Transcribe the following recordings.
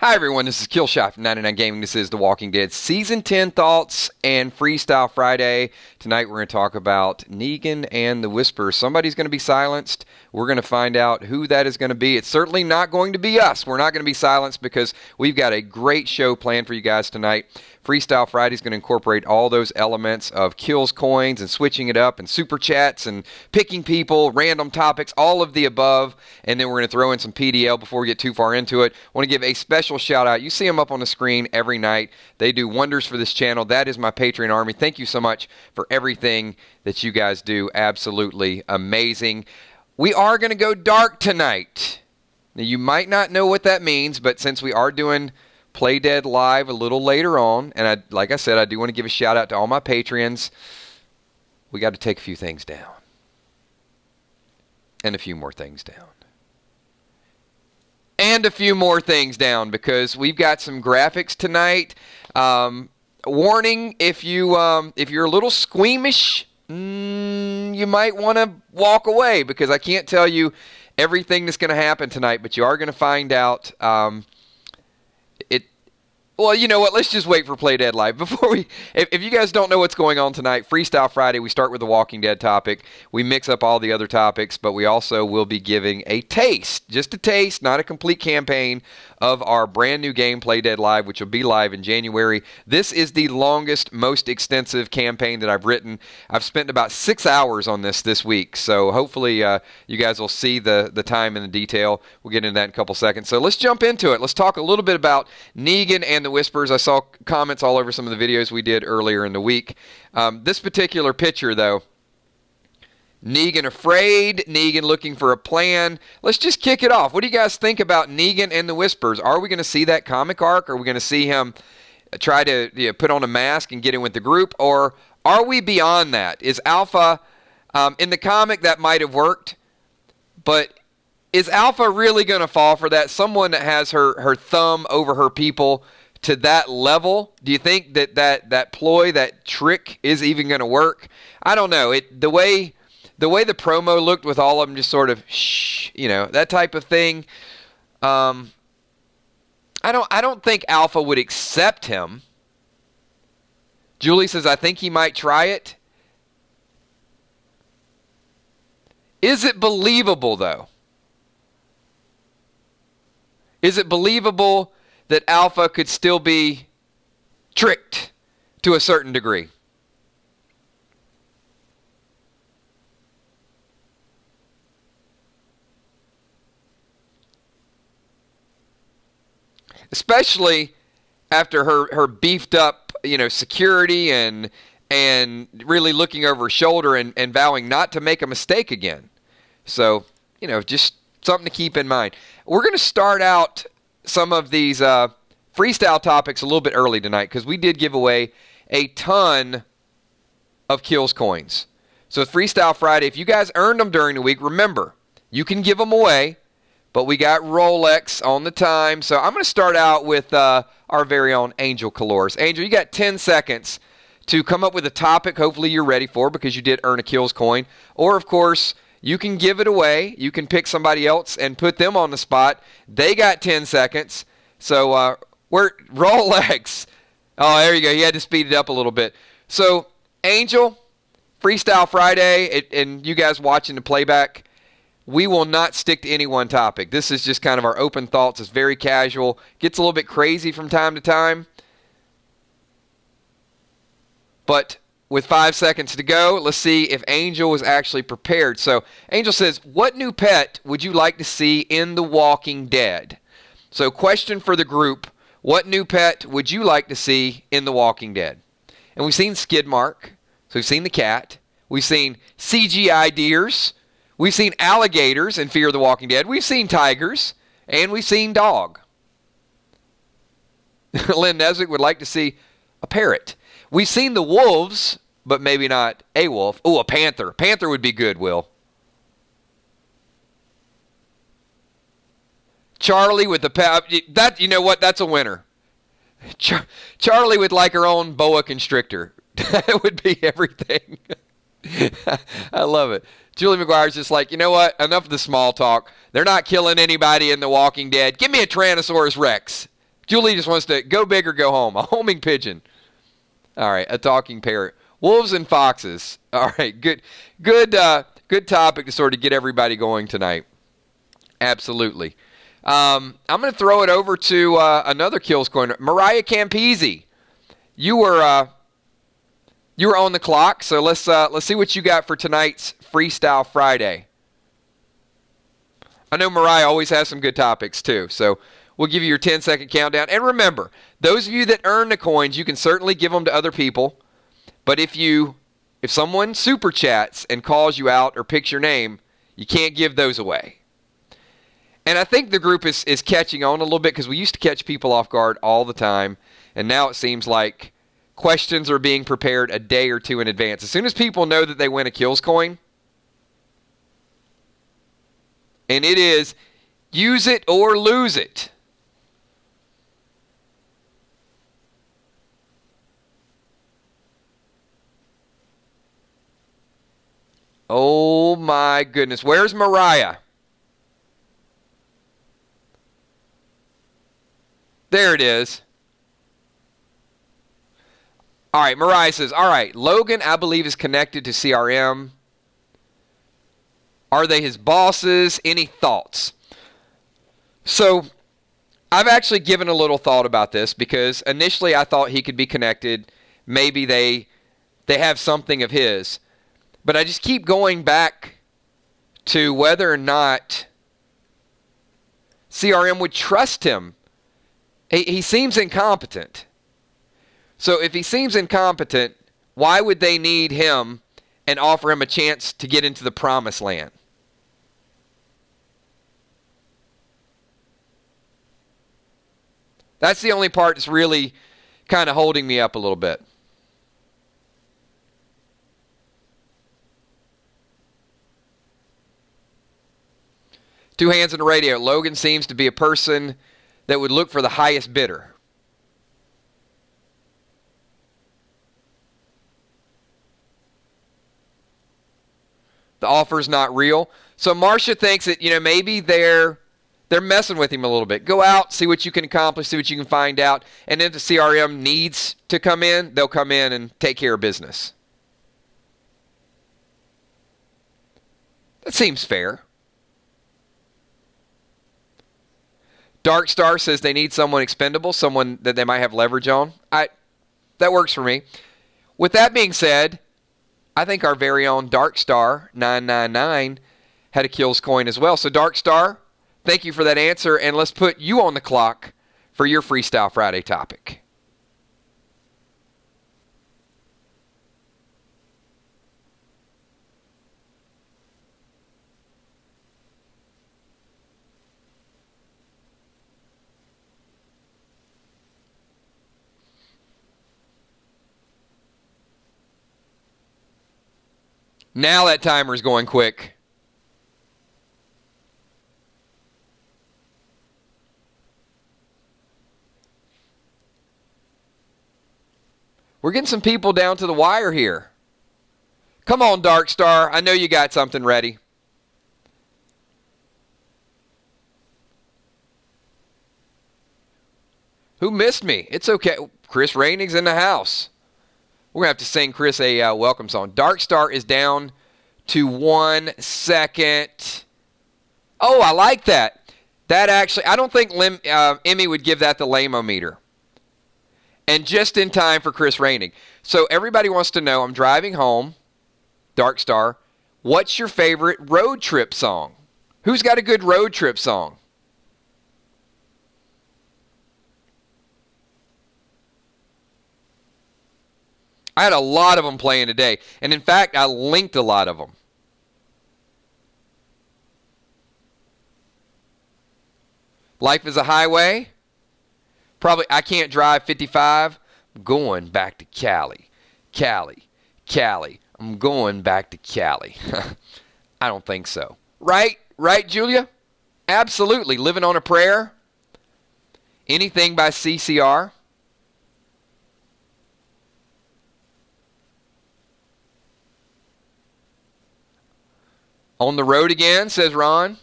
Hi everyone, this is Killshot from 99 Gaming. This is The Walking Dead Season 10 Thoughts and Freestyle Friday. Tonight we're going to talk about Negan and the Whisper. Somebody's going to be silenced. We're going to find out who that is going to be. It's certainly not going to be us. We're not going to be silenced because we've got a great show planned for you guys tonight. Freestyle Friday is going to incorporate all those elements of kills, coins, and switching it up, and super chats, and picking people, random topics, all of the above. And then we're going to throw in some PDL before we get too far into it. I want to give a special shout out. You see them up on the screen every night. They do wonders for this channel. That is my Patreon army. Thank you so much for everything that you guys do. Absolutely amazing. We are going to go dark tonight. Now, you might not know what that means, but since we are doing Play Dead Live a little later on, and like I said, I do want to give a shout out to all my Patreons. We got to take a few things down. And a few more things down. And a few more things down, because we've got some graphics tonight. Warning, if you're a little squeamish, you might want to walk away, because I can't tell you everything that's going to happen tonight, but you are going to find out. Well, you know what? Let's just wait for Play Dead Live. If you guys don't know what's going on tonight, Freestyle Friday, we start with the Walking Dead topic. We mix up all the other topics, but we also will be giving a taste, just a taste, not a complete campaign, of our brand new game, Play Dead Live, which will be live in January. This is the longest, most extensive campaign that I've written. I've spent about 6 hours on this week, so hopefully you guys will see the time and the detail. We'll get into that in a couple seconds. So let's jump into it. Let's talk a little bit about Negan and the Whispers. I saw comments all over some of the videos we did earlier in the week. This particular picture, though, Negan afraid, Negan looking for a plan. Let's just kick it off. What do you guys think about Negan and the Whispers? Are we going to see that comic arc? Are we going to see him try to put on a mask and get in with the group? Or are we beyond that? Is Alpha, in the comic that might have worked, but is Alpha really going to fall for that? Someone that has her thumb over her people to that level? Do you think that ploy, that trick is even going to work? I don't know. The way the promo looked with all of them just sort of that type of thing. I don't think Alpha would accept him. Julie says, I think he might try it. Is it believable, though? Is it believable that Alpha could still be tricked to a certain degree? Especially after her beefed up, security and really looking over her shoulder and vowing not to make a mistake again. So, just something to keep in mind. We're going to start out some of these freestyle topics a little bit early tonight, because we did give away a ton of kills coins. So Freestyle Friday, if you guys earned them during the week, remember, you can give them away. But we got Rolex on the time. So I'm going to start out with our very own Angel Calores. Angel, you got 10 seconds to come up with a topic hopefully you're ready for, because you did earn a kills coin. Or, of course, you can give it away. You can pick somebody else and put them on the spot. They got 10 seconds. So we're Rolex. Oh, there you go. You had to speed it up a little bit. So, Angel, Freestyle Friday, and you guys watching the playback, we will not stick to any one topic. This is just kind of our open thoughts. It's very casual. Gets a little bit crazy from time to time. But with 5 seconds to go, let's see if Angel was actually prepared. So Angel says, what new pet would you like to see in The Walking Dead? So question for the group, what new pet would you like to see in The Walking Dead? And we've seen Skidmark. So we've seen the cat. We've seen CGI deers. We've seen alligators in Fear of the Walking Dead. We've seen tigers. And we've seen dog. Lynn Nesbitt would like to see a parrot. We've seen the wolves, but maybe not a wolf. Oh, a panther. Panther would be good, Will. Charlie with the... That, you know what? That's a winner. Charlie would like her own boa constrictor. That would be everything. I love it. Julie McGuire's just like, you know what? Enough of the small talk. They're not killing anybody in The Walking Dead. Give me a Tyrannosaurus Rex. Julie just wants to go big or go home. A homing pigeon. All right, a talking parrot. Wolves and foxes. All right, good topic to sort of get everybody going tonight. Absolutely. I'm going to throw it over to another Kills Corner. Mariah Campese, you were on the clock, so let's see what you got for tonight's Freestyle Friday. I know Mariah always has some good topics too, so we'll give you your 10-second countdown. And remember, those of you that earn the coins, you can certainly give them to other people. But if someone super chats and calls you out or picks your name, you can't give those away. And I think the group is catching on a little bit because we used to catch people off guard all the time, and now it seems like questions are being prepared a day or two in advance. As soon as people know that they win a Kills coin, and it is use it or lose it. Oh my goodness. Where's Mariah? There it is. All right, Mariah says, all right, Logan, I believe, is connected to CRM. Are they his bosses? Any thoughts? So I've actually given a little thought about this because initially I thought he could be connected. Maybe they have something of his. But I just keep going back to whether or not CRM would trust him. He seems incompetent. So if he seems incompetent, why would they need him and offer him a chance to get into the promised land? That's the only part that's really kind of holding me up a little bit. Two hands on the radio. Logan seems to be a person that would look for the highest bidder. The offer's not real. So Marcia thinks that, maybe they're messing with him a little bit. Go out, see what you can accomplish, see what you can find out. And if the CRM needs to come in, they'll come in and take care of business. That seems fair. Dark Star says they need someone expendable, someone that they might have leverage on. That works for me. With that being said, I think our very own Dark Star 999 had a Kills coin as well. So Dark Star, thank you for that answer, and let's put you on the clock for your Freestyle Friday topic. Now that timer's going quick. We're getting some people down to the wire here. Come on, Dark Star. I know you got something ready. Who missed me? It's okay. Chris Raining's in the house. We're going to have to sing Chris a welcome song. Dark Star is down to 1 second. Oh, I like that. That actually, I don't think Emmy would give that the lame-o-meter. And just in time for Chris Raining. So everybody wants to know, I'm driving home, Dark Star, what's your favorite road trip song? Who's got a good road trip song? I had a lot of them playing today. And in fact, I linked a lot of them. Life is a highway. Probably, I can't drive 55. I'm going back to Cali. Cali. I'm going back to Cali. I don't think so. Right, Julia? Absolutely. Living on a Prayer. Anything by CCR. On the road again, says Ron.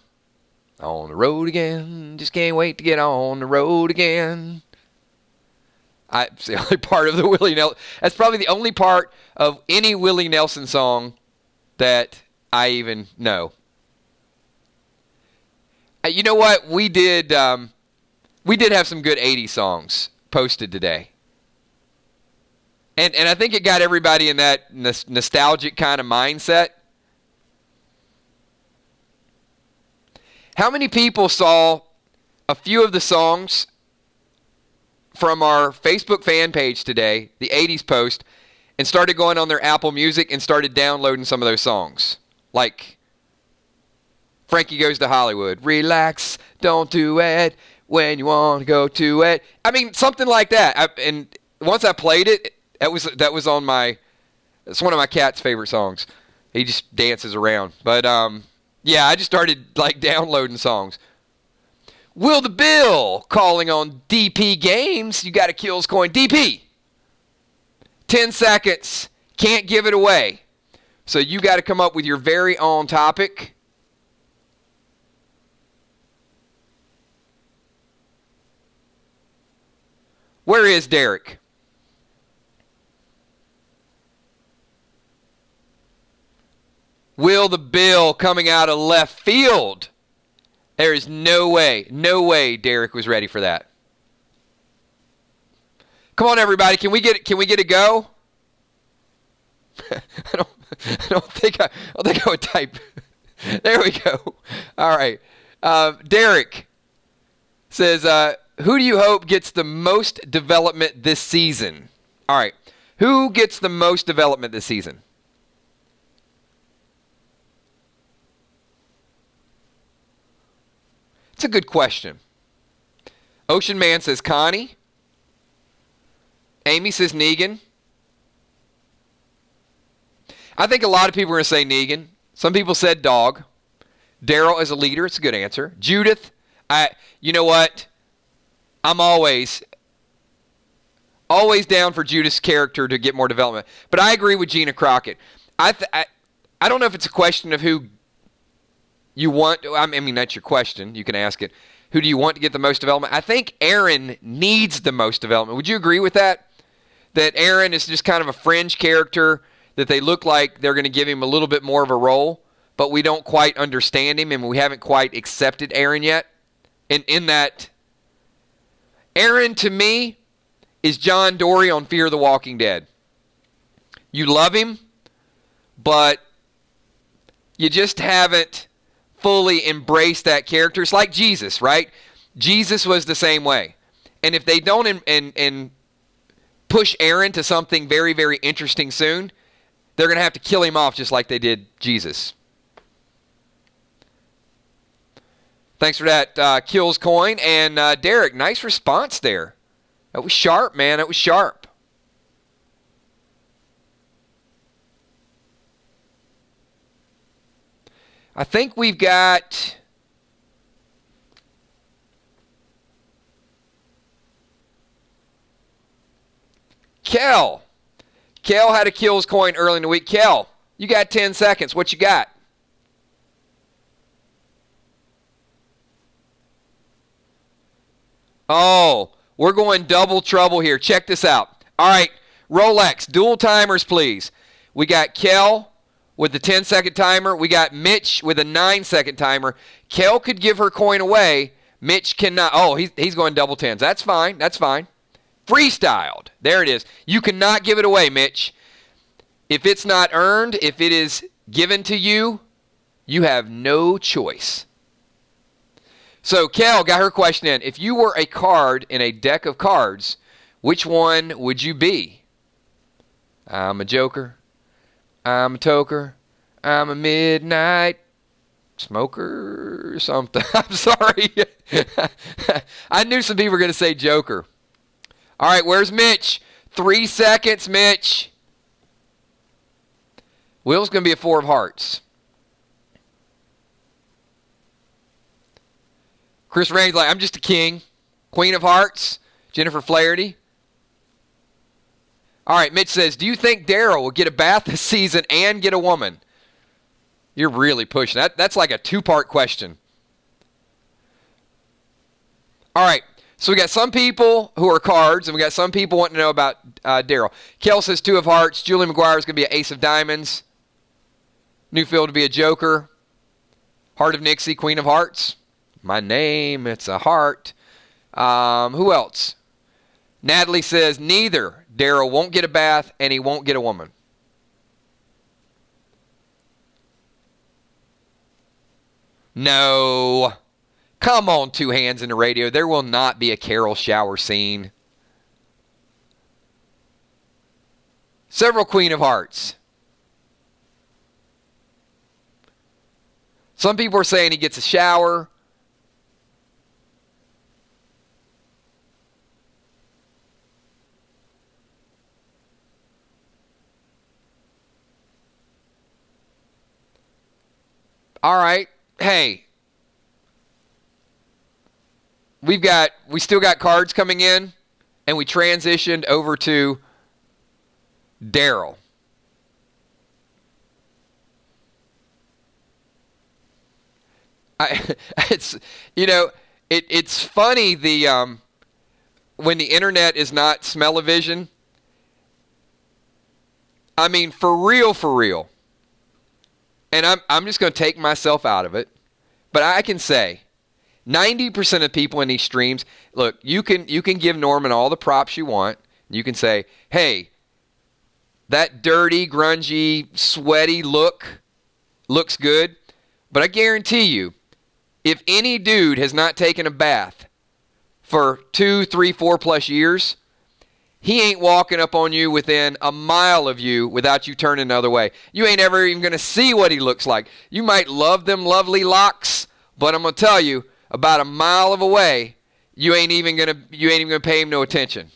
On the road again. Just can't wait to get on the road again. It's the only part of the Willie Nelson. That's probably the only part of any Willie Nelson song that I even know. You know what? We did have some good 80s songs posted today. And I think it got everybody in that nostalgic kind of mindset. How many people saw a few of the songs from our Facebook fan page today, the 80s post, and started going on their Apple Music and started downloading some of those songs? Like Frankie Goes to Hollywood. Relax, don't do it when you want to go to it. I mean, something like that. And once I played it, that was on my. It's one of my cat's favorite songs. He just dances around. But yeah, I just started like downloading songs. Will the Bill calling on DP Games. You got a Kills coin. DP. 10 seconds. Can't give it away. So you got to come up with your very own topic. Where is Derek? Will the Bill coming out of left field. There is no way Derek was ready for that. Come on, everybody. Can we get a go? I don't think I would type. There we go. All right. Derek says, who do you hope gets the most development this season? All right. Who gets the most development this season? It's a good question. Ocean Man says Connie. Amy says Negan. I think a lot of people are going to say Negan. Some people said Dog. Daryl as a leader. It's a good answer. Judith. You know what? I'm always down for Judith's character to get more development. But I agree with Gina Crockett. I don't know if it's a question of who you want. I mean, that's your question. You can ask it. Who do you want to get the most development? I think Aaron needs the most development. Would you agree with that? That Aaron is just kind of a fringe character, that they look like they're going to give him a little bit more of a role, but we don't quite understand him, and we haven't quite accepted Aaron yet. And in that, Aaron, to me, is John Dory on Fear the Walking Dead. You love him, but you just haven't fully embraced that character. It's like Jesus, right? Jesus was the same way. And if they don't and push Aaron to something very, very interesting soon, they're going to have to kill him off just like they did Jesus. Thanks for that Kills coin. And Derek, nice response there. That was sharp, man. That was sharp. I think we've got Kel. Kel had a Kills coin early in the week. Kel, you got 10 seconds. What you got? Oh, we're going double trouble here. Check this out. All right, Rolex, dual timers, please. We got Kel with the 10-second timer. We got Mitch with a 9-second timer. Kel could give her coin away. Mitch cannot. Oh, he's going double tens. That's fine. That's fine. Freestyled. There it is. You cannot give it away, Mitch. If it's not earned, if it is given to you, you have no choice. So Kel got her question in. If you were a card in a deck of cards, which one would you be? I'm a joker. I'm a toker. I'm a midnight smoker or something. I'm sorry. I knew some people were going to say joker. All right, where's Mitch? 3 seconds, Mitch. Will's going to be a 4 of hearts. Chris Rainey's like, I'm just a king. Queen of hearts. Jennifer Flaherty. All right, Mitch says, do you think Daryl will get a bath this season and get a woman? You're really pushing. That's like a 2-part question. All right, So we got some people who are cards, and we got some people wanting to know about Daryl. Kel says 2 of hearts. Julie McGuire is going to be an ace of diamonds. Newfield to be a joker. Heart of Nixie, queen of hearts. My name, it's a heart. Who else? Natalie says neither. Daryl won't get a bath, and he won't get a woman. No. Come on, 2 hands in the radio. There will not be a Carol shower scene. Several queen of hearts. Some people are saying he gets a shower. All right. Hey. We still got cards coming in, and we transitioned over to Daryl. It's it's funny when the internet is not smell-o-vision. I mean, for real. And I'm just going to take myself out of it, but I can say 90% of people in these streams, look, you can give Norman all the props you want. You can say, hey, that dirty, grungy, sweaty look looks good. But I guarantee you, if any dude has not taken a bath for 2, 3, 4+ years, he ain't walking up on you within a mile of you without you turning the other way. You ain't ever even going to see what he looks like. You might love them lovely locks, but I'm going to tell you, about a mile of away, you ain't even gonna pay him no attention.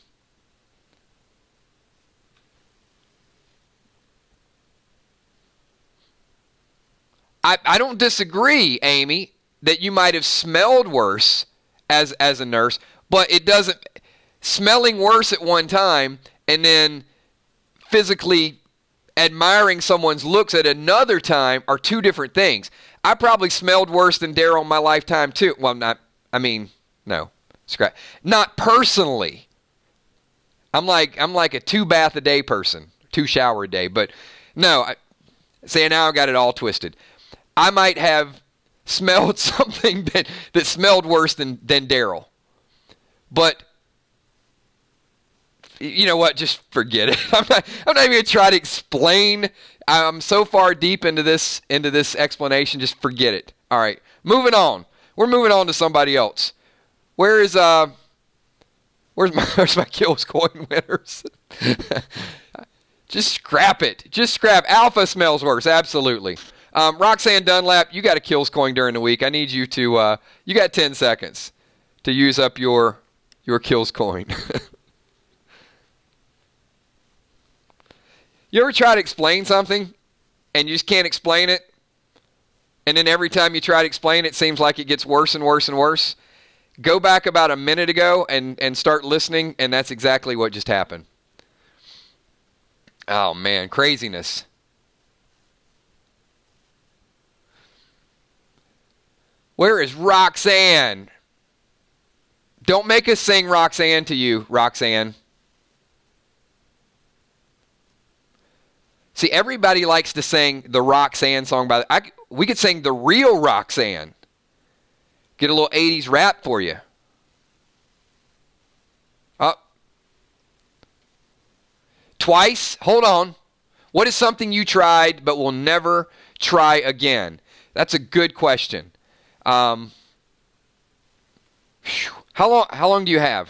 I don't disagree, Amy, that you might have smelled worse as a nurse, but it doesn't. Smelling worse at one time and then physically admiring someone's looks at another time are 2 different things. I probably smelled worse than Daryl in my lifetime too. Well, no, scrap. Not personally. I'm like a 2 bath a day person, 2 shower a day. But no, now I got it all twisted. I might have smelled something that smelled worse than Daryl. But you know what? Just forget it. I'm not even going to try to explain. I'm so far deep into this explanation. Just forget it. All right, moving on. We're moving on to somebody else. Where's my kills coin winners? Just scrap it. Just scrap. Alpha smells worse. Absolutely. Roxanne Dunlap, you got a kills coin during the week. I need you to. You got 10 seconds to use up your kills coin. You ever try to explain something and you just can't explain it? And then every time you try to explain it, it seems like it gets worse and worse and worse? Go back about a minute ago and start listening, and that's exactly what just happened. Oh, man, craziness. Where is Roxanne? Don't make us sing Roxanne to you, Roxanne. See, everybody likes to sing the Roxanne song. We could sing the real Roxanne. Get a little 80s rap for you. Twice? Hold on. What is something you tried but will never try again? That's a good question. How long do you have?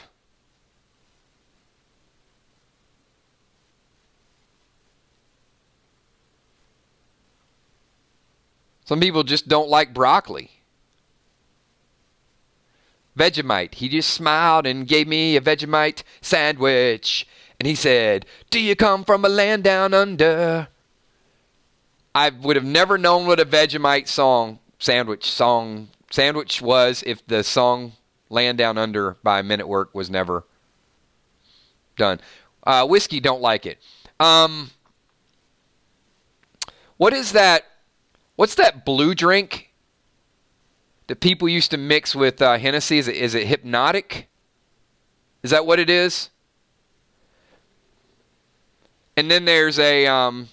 Some people just don't like broccoli. Vegemite. He just smiled and gave me a Vegemite sandwich. And he said, "Do you come from a land down under?" I would have never known what a Vegemite sandwich was if the song Land Down Under by Men at Work was never done. Whiskey, don't like it. What is that? What's that blue drink that people used to mix with Hennessy? Is it Hypnotic? Is that what it is? And then there's a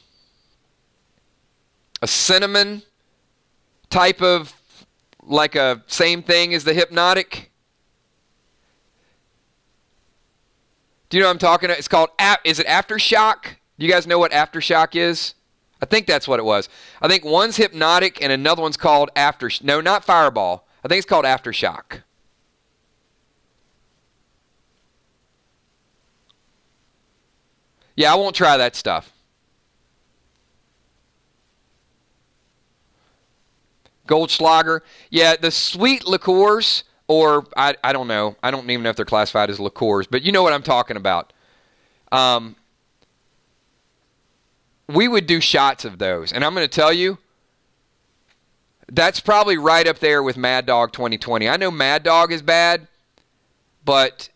cinnamon type of, like a same thing as the hypnotic. Do you know what I'm talking about? It's called, is it Aftershock? Do you guys know what Aftershock is? I think that's what it was. I think one's hypnotic and another one's called no, not Fireball. I think it's called Aftershock. Yeah, I won't try that stuff. Goldschlager. Yeah, the sweet liqueurs, or I don't know. I don't even know if they're classified as liqueurs, but you know what I'm talking about. We would do shots of those. And I'm going to tell you, that's probably right up there with Mad Dog 2020. I know Mad Dog is bad, but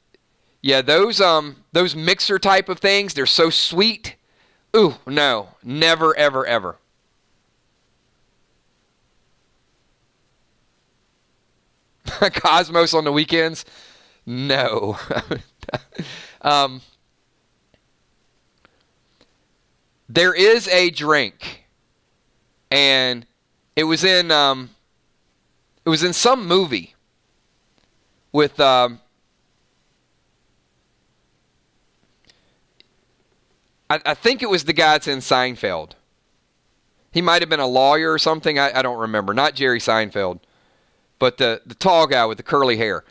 yeah, those mixer type of things, they're so sweet. Ooh, no, never, ever, ever. Cosmos on the weekends? No. There is a drink, and it was in some movie with I think it was the guy that's in Seinfeld. He might have been a lawyer or something. I don't remember. Not Jerry Seinfeld, but the tall guy with the curly hair.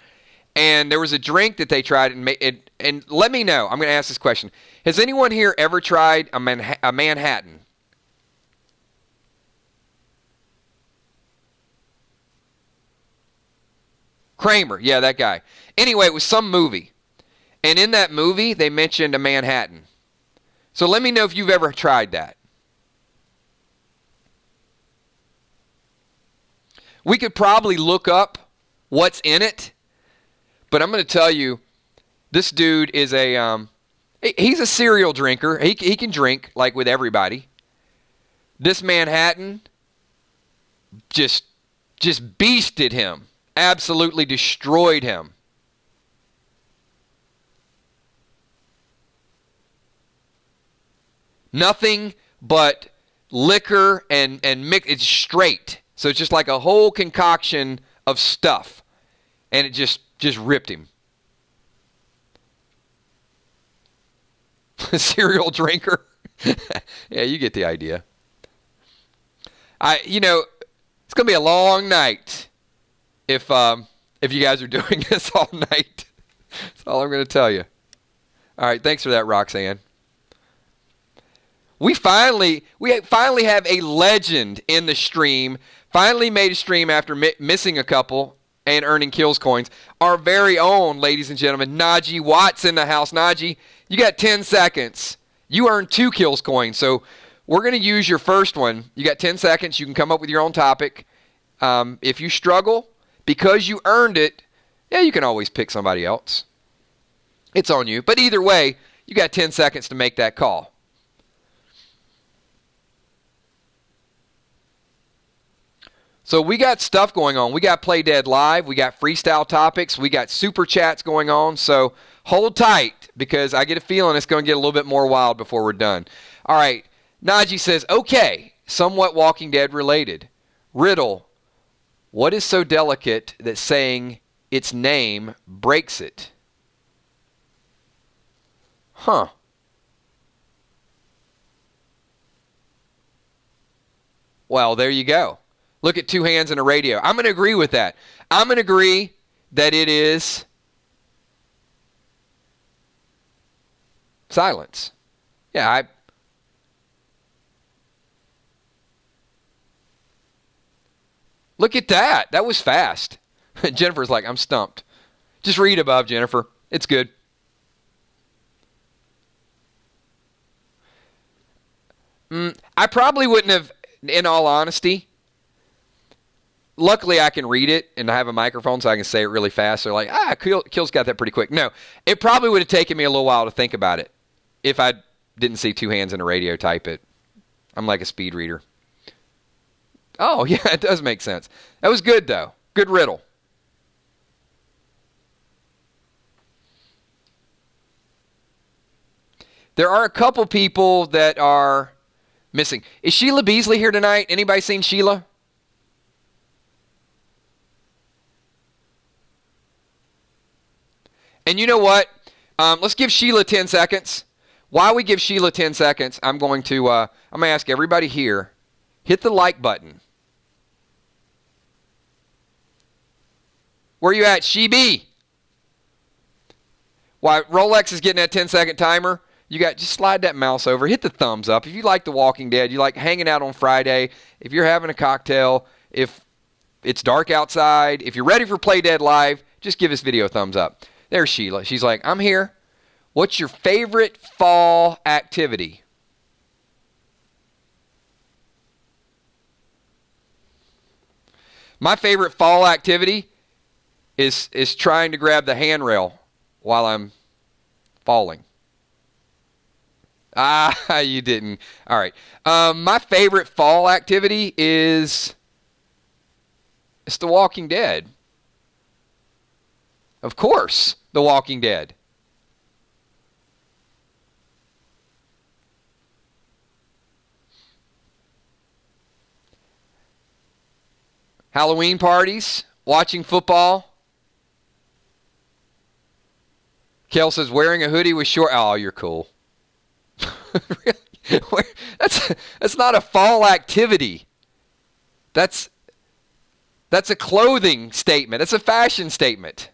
And there was a drink that they tried and let me know. I'm going to ask this question. Has anyone here ever tried a Manhattan? Kramer. Yeah, that guy. Anyway, it was some movie. And in that movie, they mentioned a Manhattan. So let me know if you've ever tried that. We could probably look up what's in it. But I'm going to tell you, this dude is he's a serial drinker. He can drink like with everybody. This Manhattan just beasted him. Absolutely destroyed him. Nothing but liquor and mix. It's straight. So it's just like a whole concoction of stuff. And it just ripped him. Serial drinker. Yeah, you get the idea. It's going to be a long night if you guys are doing this all night. That's all I'm going to tell you. All right, thanks for that, Roxanne. We finally have a legend in the stream. Finally made a stream after missing a couple and earning kills coins. Our very own, ladies and gentlemen, Najee Watts in the house. Najee, you got 10 seconds. You earned 2 kills coins, so we're going to use your first one. You got 10 seconds. You can come up with your own topic. If you struggle, because you earned it, yeah, you can always pick somebody else. It's on you. But either way, you got 10 seconds to make that call. So we got stuff going on. We got Play Dead Live. We got freestyle topics. We got super chats going on. So hold tight because I get a feeling it's going to get a little bit more wild before we're done. All right. Najee says, okay, somewhat Walking Dead related. Riddle, what is so delicate that saying its name breaks it? Huh. Well, there you go. Look at 2 hands and a radio. I'm going to agree with that. I'm going to agree that it is silence. Yeah, look at that. That was fast. Jennifer's like, I'm stumped. Just read above, Jennifer. It's good. I probably wouldn't have, in all honesty. Luckily, I can read it, and I have a microphone, so I can say it really fast. They're like, Kill's got that pretty quick. No, it probably would have taken me a little while to think about it if I didn't see 2 hands and a radio type it. I'm like a speed reader. Oh, yeah, it does make sense. That was good, though. Good riddle. There are a couple people that are missing. Is Sheila Beasley here tonight? Anybody seen Sheila? And you know what? Let's give Sheila 10 seconds. While we give Sheila 10 seconds, I'm going to ask everybody here, hit the like button. Where you at, Shebe? While Rolex is getting that 10-second timer, just slide that mouse over. Hit the thumbs up. If you like The Walking Dead, you like hanging out on Friday, if you're having a cocktail, if it's dark outside, if you're ready for Play Dead Live, just give this video a thumbs up. There's Sheila. She's like, I'm here. What's your favorite fall activity? My favorite fall activity is trying to grab the handrail while I'm falling. Ah, you didn't. All right. My favorite fall activity it's The Walking Dead. Of course, The Walking Dead. Halloween parties, watching football. Kel says, wearing a hoodie with short. Oh, you're cool. Really? That's not a fall activity. That's a clothing statement. It's a fashion statement.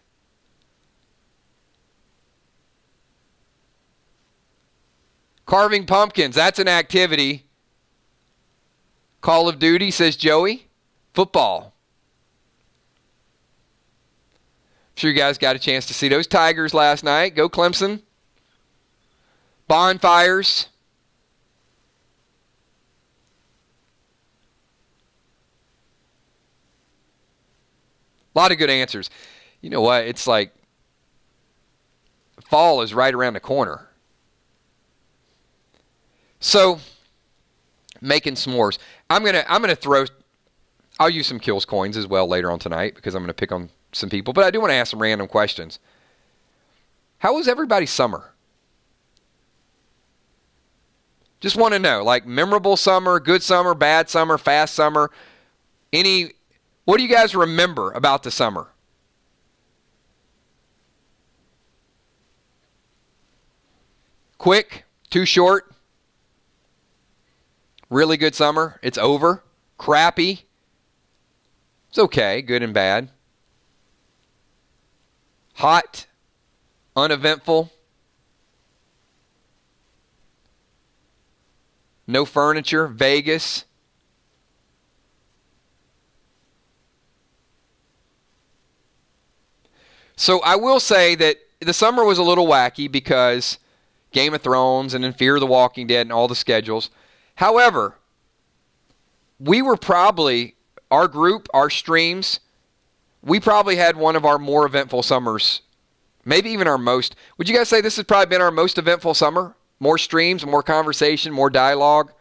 Carving pumpkins, that's an activity. Call of Duty, says Joey. Football. I'm sure you guys got a chance to see those Tigers last night. Go Clemson. Bonfires. A lot of good answers. You know what? It's like fall is right around the corner. So, making s'mores. I'm gonna throw. I'll use some Kills coins as well later on tonight because I'm gonna pick on some people. But I do want to ask some random questions. How was everybody's summer? Just want to know, like memorable summer, good summer, bad summer, fast summer. What do you guys remember about the summer? Quick, too short. Really good summer. It's over. Crappy. It's okay. Good and bad. Hot. Uneventful. No furniture. Vegas. So I will say that the summer was a little wacky because Game of Thrones and then Fear of the Walking Dead and all the schedules. However, we were probably, our group, our streams, we probably had one of our more eventful summers. Maybe even our most. Would you guys say this has probably been our most eventful summer? More streams, more conversation, more dialogue?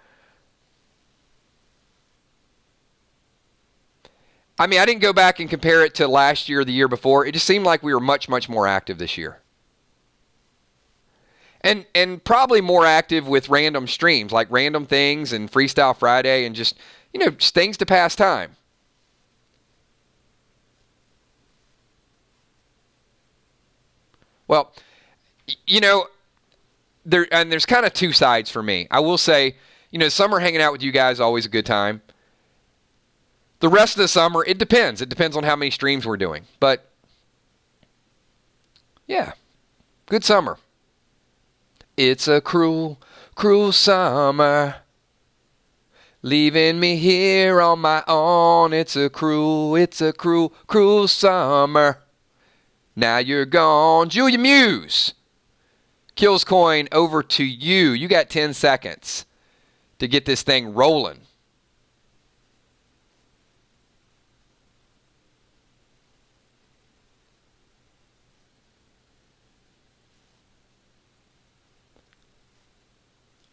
I mean, I didn't go back and compare it to last year or the year before. It just seemed like we were much, much more active this year. And probably more active with random streams, like Random Things and Freestyle Friday and just things to pass time. Well, there's kind of two sides for me. I will say, summer hanging out with you guys is always a good time. The rest of the summer, it depends. It depends on how many streams we're doing. But, yeah, good summer. It's a cruel, cruel summer, leaving me here on my own. It's a cruel, cruel summer. Now you're gone. Julia Muse. Kills coin over to you. You got 10 seconds to get this thing rolling.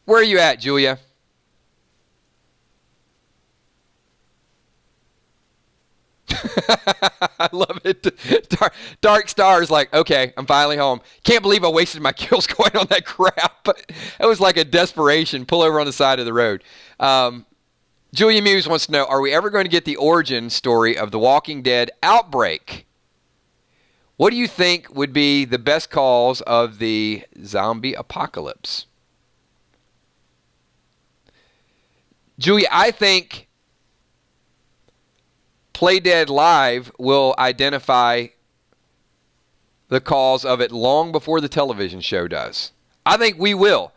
Where are you at, Julia? I love it. Dark Star is like, okay, I'm finally home. Can't believe I wasted my kills going on that crap. It was like a desperation. Pull over on the side of the road. Julia Muse wants to know, are we ever going to get the origin story of the Walking Dead outbreak? What do you think would be the best cause of the zombie apocalypse? Julia, I think Play Dead Live will identify the cause of it long before the television show does. I think we will,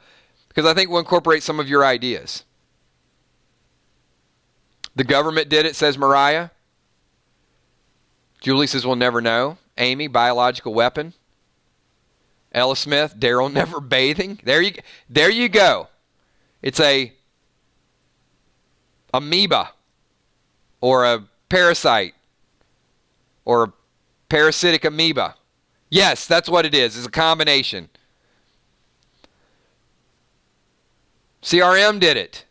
because I think we'll incorporate some of your ideas. The government did it, says Mariah. Julie says we'll never know. Amy, biological weapon. Ella Smith, Daryl never bathing. There you go. It's a amoeba or a parasite or a parasitic amoeba. Yes, that's what it is. It's a combination. CRM did it.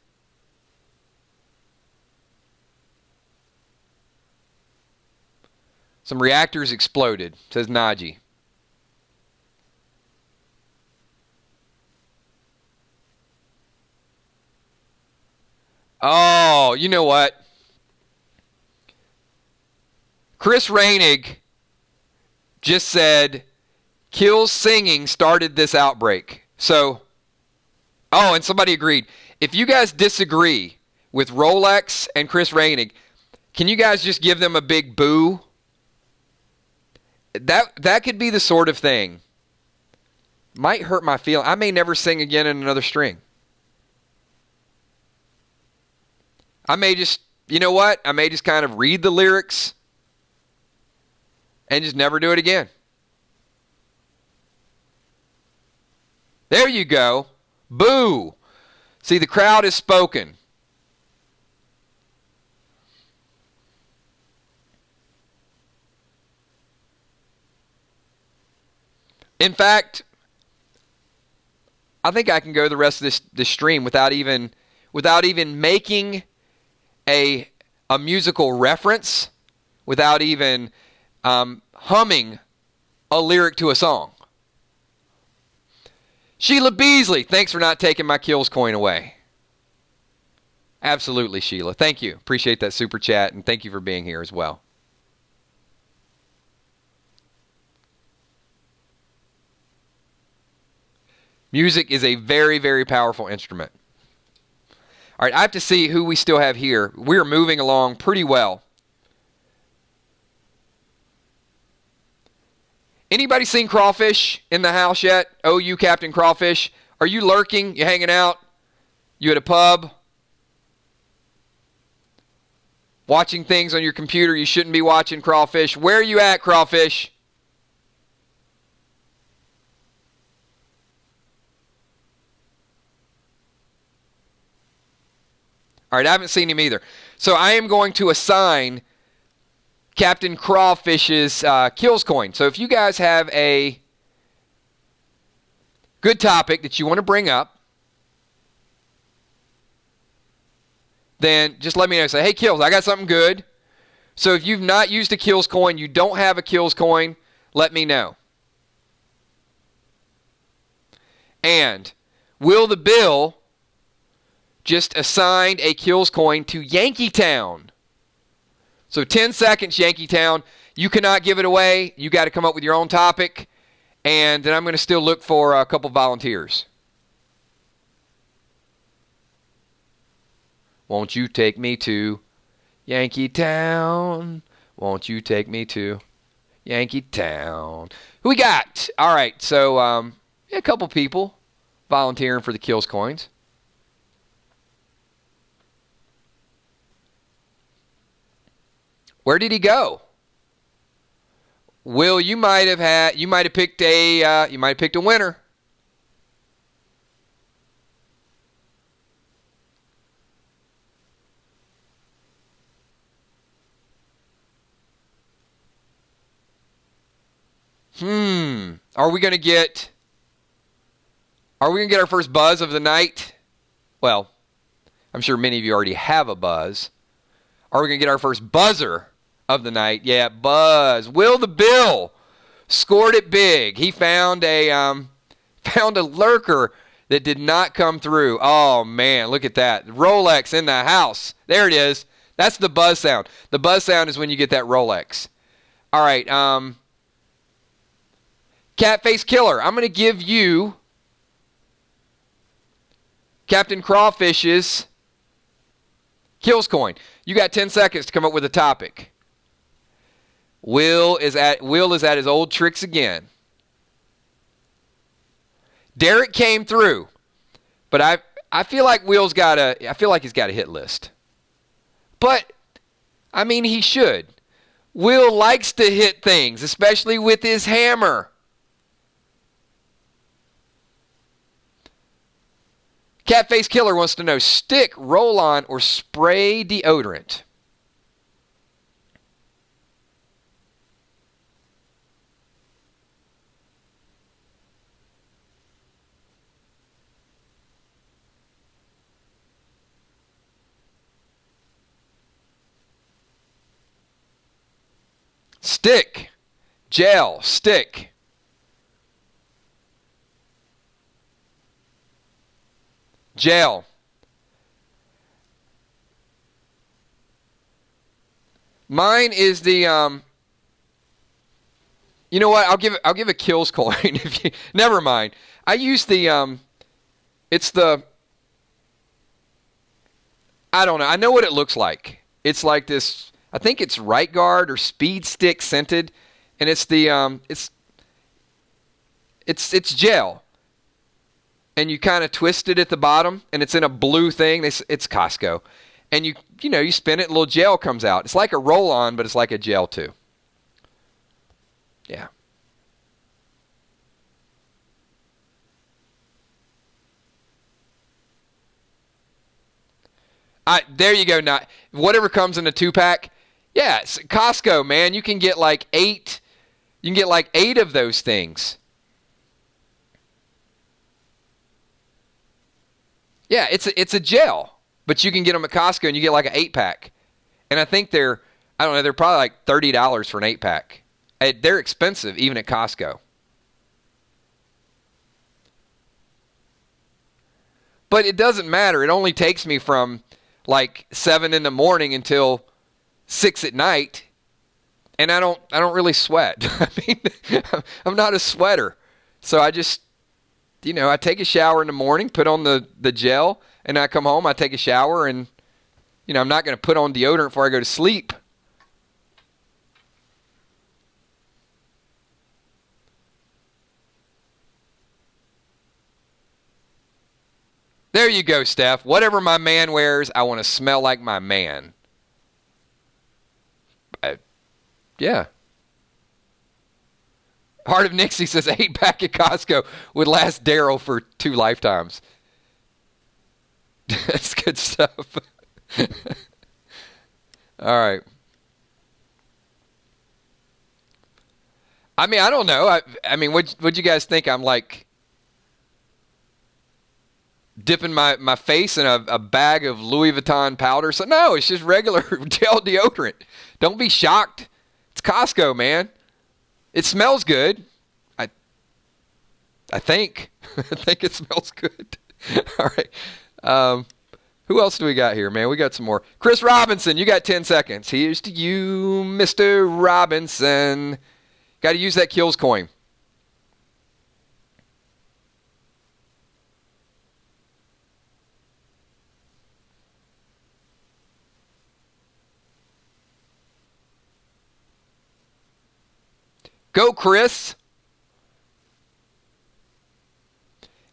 Some reactors exploded, says Najee. Oh, you know what? Chris Reinig just said Kills singing started this outbreak. So, and somebody agreed. If you guys disagree with Rolex and Chris Reinig, can you guys just give them a big boo? That could be the sort of thing. Might hurt my feeling. I may never sing again in another string. I may just, you know what? I may just kind of read the lyrics and just never do it again. There you go. Boo. See, the crowd has spoken. In fact, I think I can go the rest of this stream without even making a musical reference, without even humming a lyric to a song. Sheila Beasley, thanks for not taking my kills coin away. Absolutely, Sheila. Thank you. Appreciate that super chat, and thank you for being here as well. Music is a very, very powerful instrument. All right, I have to see who we still have here. We're moving along pretty well. Anybody seen Crawfish in the house yet? OU Captain Crawfish. Are you lurking? You hanging out? You at a pub? Watching things on your computer you shouldn't be watching, Crawfish. Where are you at, Crawfish? All right, I haven't seen him either. So I am going to assign Captain Crawfish's kills coin. So if you guys have a good topic that you want to bring up, then just let me know. Say, hey, Kills, I got something good. So if you've not used a kills coin, you don't have a kills coin, let me know. And Will the Bill just assigned a kills coin to Yankeetown. So 10 seconds, Yankeetown. You cannot give it away. You got to come up with your own topic. And then I'm going to still look for a couple volunteers. Won't you take me to Yankeetown? Won't you take me to Yankeetown? Who we got? All right, so a couple people volunteering for the kills coins. Where did he go? Will, you might have picked a winner. Are we going to get our first buzz of the night? Well, I'm sure many of you already have a buzz. Are we going to get our first buzzer of the night. Yeah, Buzz. Will the Bill scored it big. He found a lurker that did not come through. Oh, man, look at that. Rolex in the house. There it is. That's the buzz sound. The buzz sound is when you get that Rolex. All right, Catface Killer. I'm going to give you Captain Crawfish's Kills coin. You got 10 seconds to come up with a topic. Will is at his old tricks again. Derek came through, but I feel like he's got a hit list. But I mean, he should. Will likes to hit things, especially with his hammer. Catface Killer wants to know, stick, roll-on, or spray deodorant? Stick. Gel. Stick. Gel. Mine is the you know what? I'll give a kills coin if you never mind. I use the it's the I don't know. I know what it looks like. It's like this, I think it's Right Guard or Speed Stick scented, and it's the it's gel. And you kind of twist it at the bottom, and it's in a blue thing. It's Costco. And you spin it, and a little gel comes out. It's like a roll-on, but it's like a gel too. Yeah. There you go. Not whatever comes in a 2-pack. Yeah, it's Costco, man. You can get like 8. You can get like 8 of those things. Yeah, it's a gel, but you can get them at Costco, and you get like an 8-pack. And I think they're probably like $30 for an 8-pack. They're expensive even at Costco. But it doesn't matter. It only takes me from like 7 in the morning until 6 at night, and I don't really sweat. I mean, I'm not a sweater, so I just I take a shower in the morning, put on the gel, and I come home, I take a shower, and I'm not going to put on deodorant before I go to sleep. There you go, Steph. Whatever my man wears, I want to smell like my man. Yeah. Heart of Nixie says 8-pack at Costco would last Daryl for 2 lifetimes. That's good stuff. All right. I mean, I don't know. I mean, what'd you guys think? I'm like dipping my face in a bag of Louis Vuitton powder. So no, it's just regular gel deodorant. Don't be shocked. It's Costco, man. It smells good. I think. I think it smells good. All right. Who else do we got here, man? We got some more. Chris Robinson, you got 10 seconds. Here's to you, Mr. Robinson. Got to use that kills coin. Go, Chris.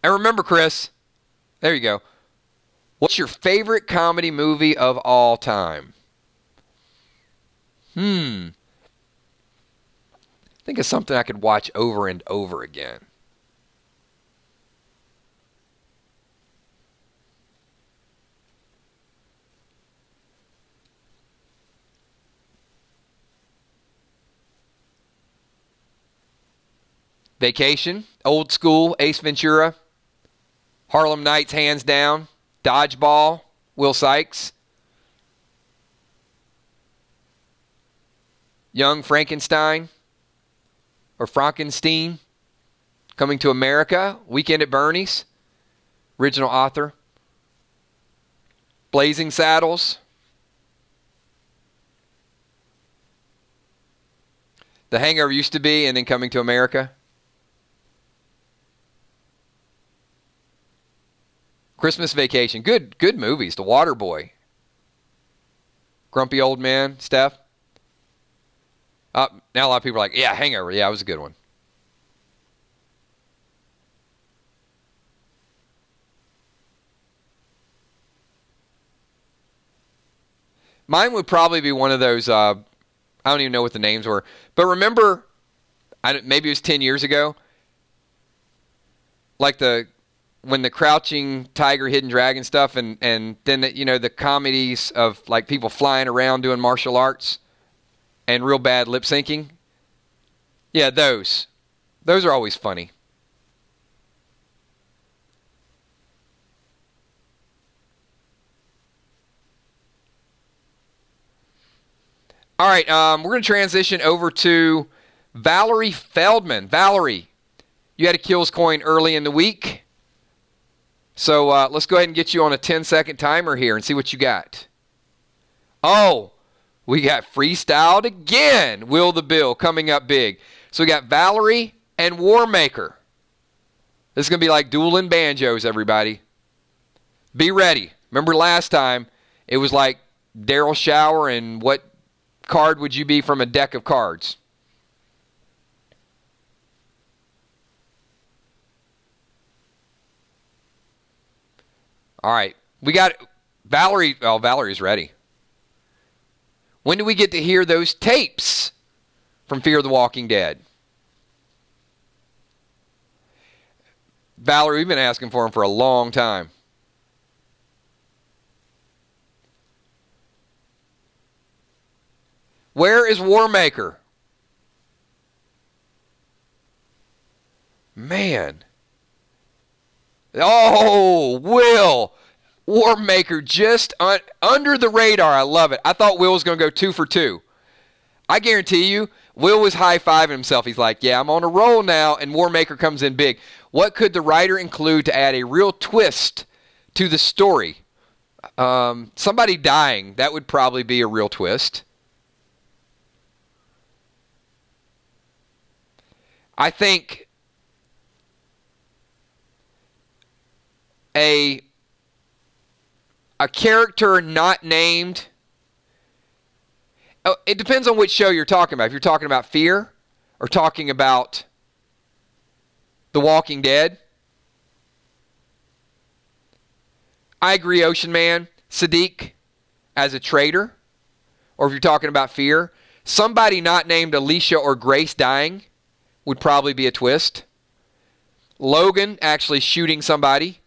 And remember, Chris, there you go. What's your favorite comedy movie of all time? Think of something I could watch over and over again. Vacation, Old School, Ace Ventura, Harlem Nights, hands down, Dodgeball, Will Sykes. Young Frankenstein or Frankenstein coming to America. Weekend at Bernie's. Original author. Blazing Saddles. The Hangover used to be, and then Coming to America. Christmas Vacation. Good movies. The Waterboy. Grumpy Old Man. Steph? Now a lot of people are like, yeah, Hangover. Yeah, it was a good one. Mine would probably be one of those, I don't even know what the names were. But remember, maybe it was 10 years ago, like when the Crouching Tiger, Hidden Dragon stuff, and then the comedies of like people flying around doing martial arts and real bad lip syncing. Yeah, those are always funny. All right, we're going to transition over to Valerie Feldman. Valerie, you had a kills coin early in the week. So let's go ahead and get you on a 10-second timer here and see what you got. Oh, we got freestyled again. Will the Bill coming up big. So we got Valerie and Warmaker. This is going to be like dueling banjos, everybody. Be ready. Remember last time, it was like Daryl Shower and what card would you be from a deck of cards? All right. We got Valerie. Oh, Valerie's ready. When do we get to hear those tapes from Fear the Walking Dead? Valerie, we've been asking for them for a long time. Where is Warmaker? Man. Oh, Will. Warmaker just under the radar. I love it. I thought Will was going to go 2 for 2. I guarantee you, Will was high-fiving himself. He's like, yeah, I'm on a roll now, and Warmaker comes in big. What could the writer include to add a real twist to the story? Somebody dying. That would probably be a real twist. I think a character not named. Oh, it depends on which show you're talking about. If you're talking about Fear or talking about The Walking Dead. I agree, Ocean Man. Sadiq as a traitor. Or if you're talking about Fear, somebody not named Alicia or Grace dying would probably be a twist. Logan actually shooting somebody.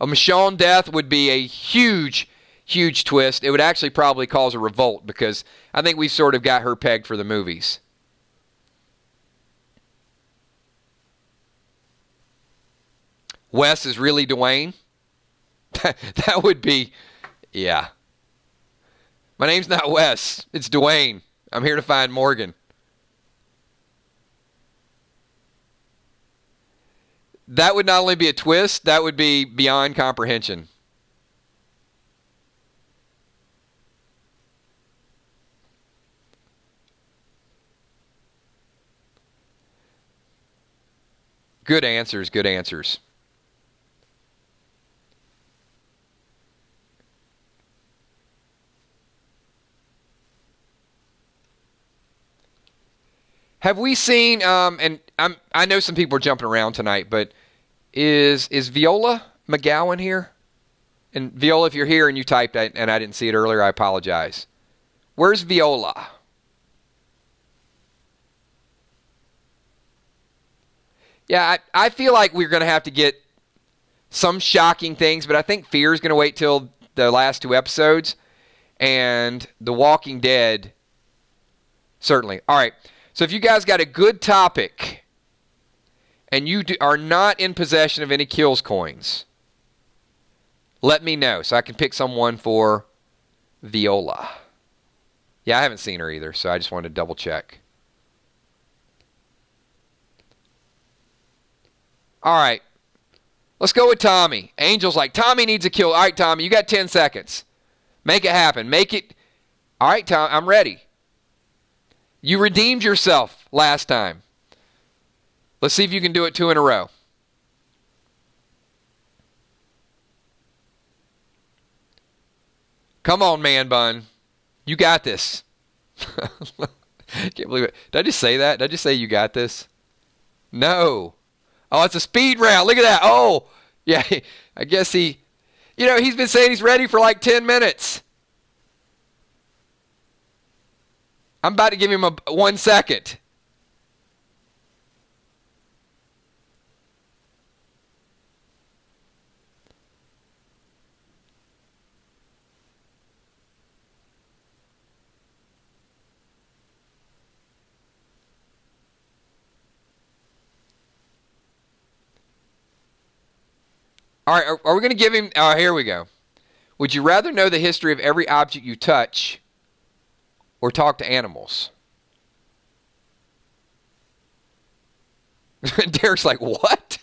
A Michonne death would be a huge, huge twist. It would actually probably cause a revolt because I think we've sort of got her pegged for the movies. Wes is really Dwayne. That would be, yeah. My name's not Wes. It's Dwayne. I'm here to find Morgan. That would not only be a twist, that would be beyond comprehension. Good answers, good answers. Have we seen, and I know some people are jumping around tonight, but is Viola McGowan here? And Viola, if you're here and you typed and I didn't see it earlier, I apologize. Where's Viola? Yeah, I feel like we're going to have to get some shocking things, but I think Fear is going to wait till the last 2 episodes. And The Walking Dead, certainly. All right. So if you guys got a good topic and you are not in possession of any kills coins, let me know so I can pick someone for Viola. Yeah, I haven't seen her either, so I just wanted to double check. All right. Let's go with Tommy. Angel's like, Tommy needs a kill. All right, Tommy, you got 10 seconds. Make it happen. Make it. All right, Tom, I'm ready. You redeemed yourself last time. Let's see if you can do it 2 in a row. Come on, man bun. You got this. Can't believe it. Did I just say that? Did I just say you got this? No. Oh, it's a speed round. Look at that. Oh, yeah. I guess he's been saying he's ready for like 10 minutes. I'm about to give him 1 second. All right, are we going to give him... Oh, here we go. Would you rather know the history of every object you touch or talk to animals? Derek's like, what?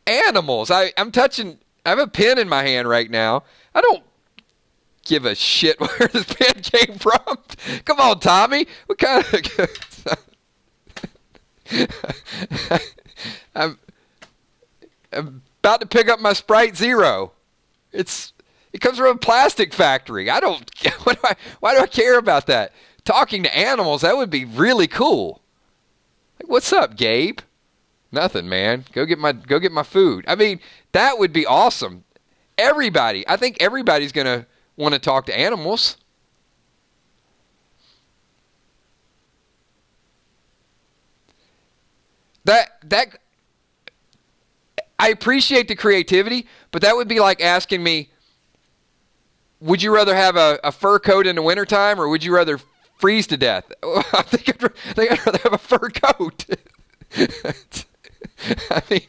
Animals. I'm touching... I have a pen in my hand right now. I don't give a shit where this pen came from. Come on, Tommy. What kind of... I'm about to pick up my Sprite Zero. It comes from a plastic factory. I don't... Why do I care about that? Talking to animals, that would be really cool. Like, what's up, Gabe? Nothing, man. Go get my food. I mean, that would be awesome. I think everybody's going to want to talk to animals. That I appreciate the creativity, but that would be like asking me, would you rather have a fur coat in the wintertime or would you rather freeze to death? I think I'd rather have a fur coat. I mean,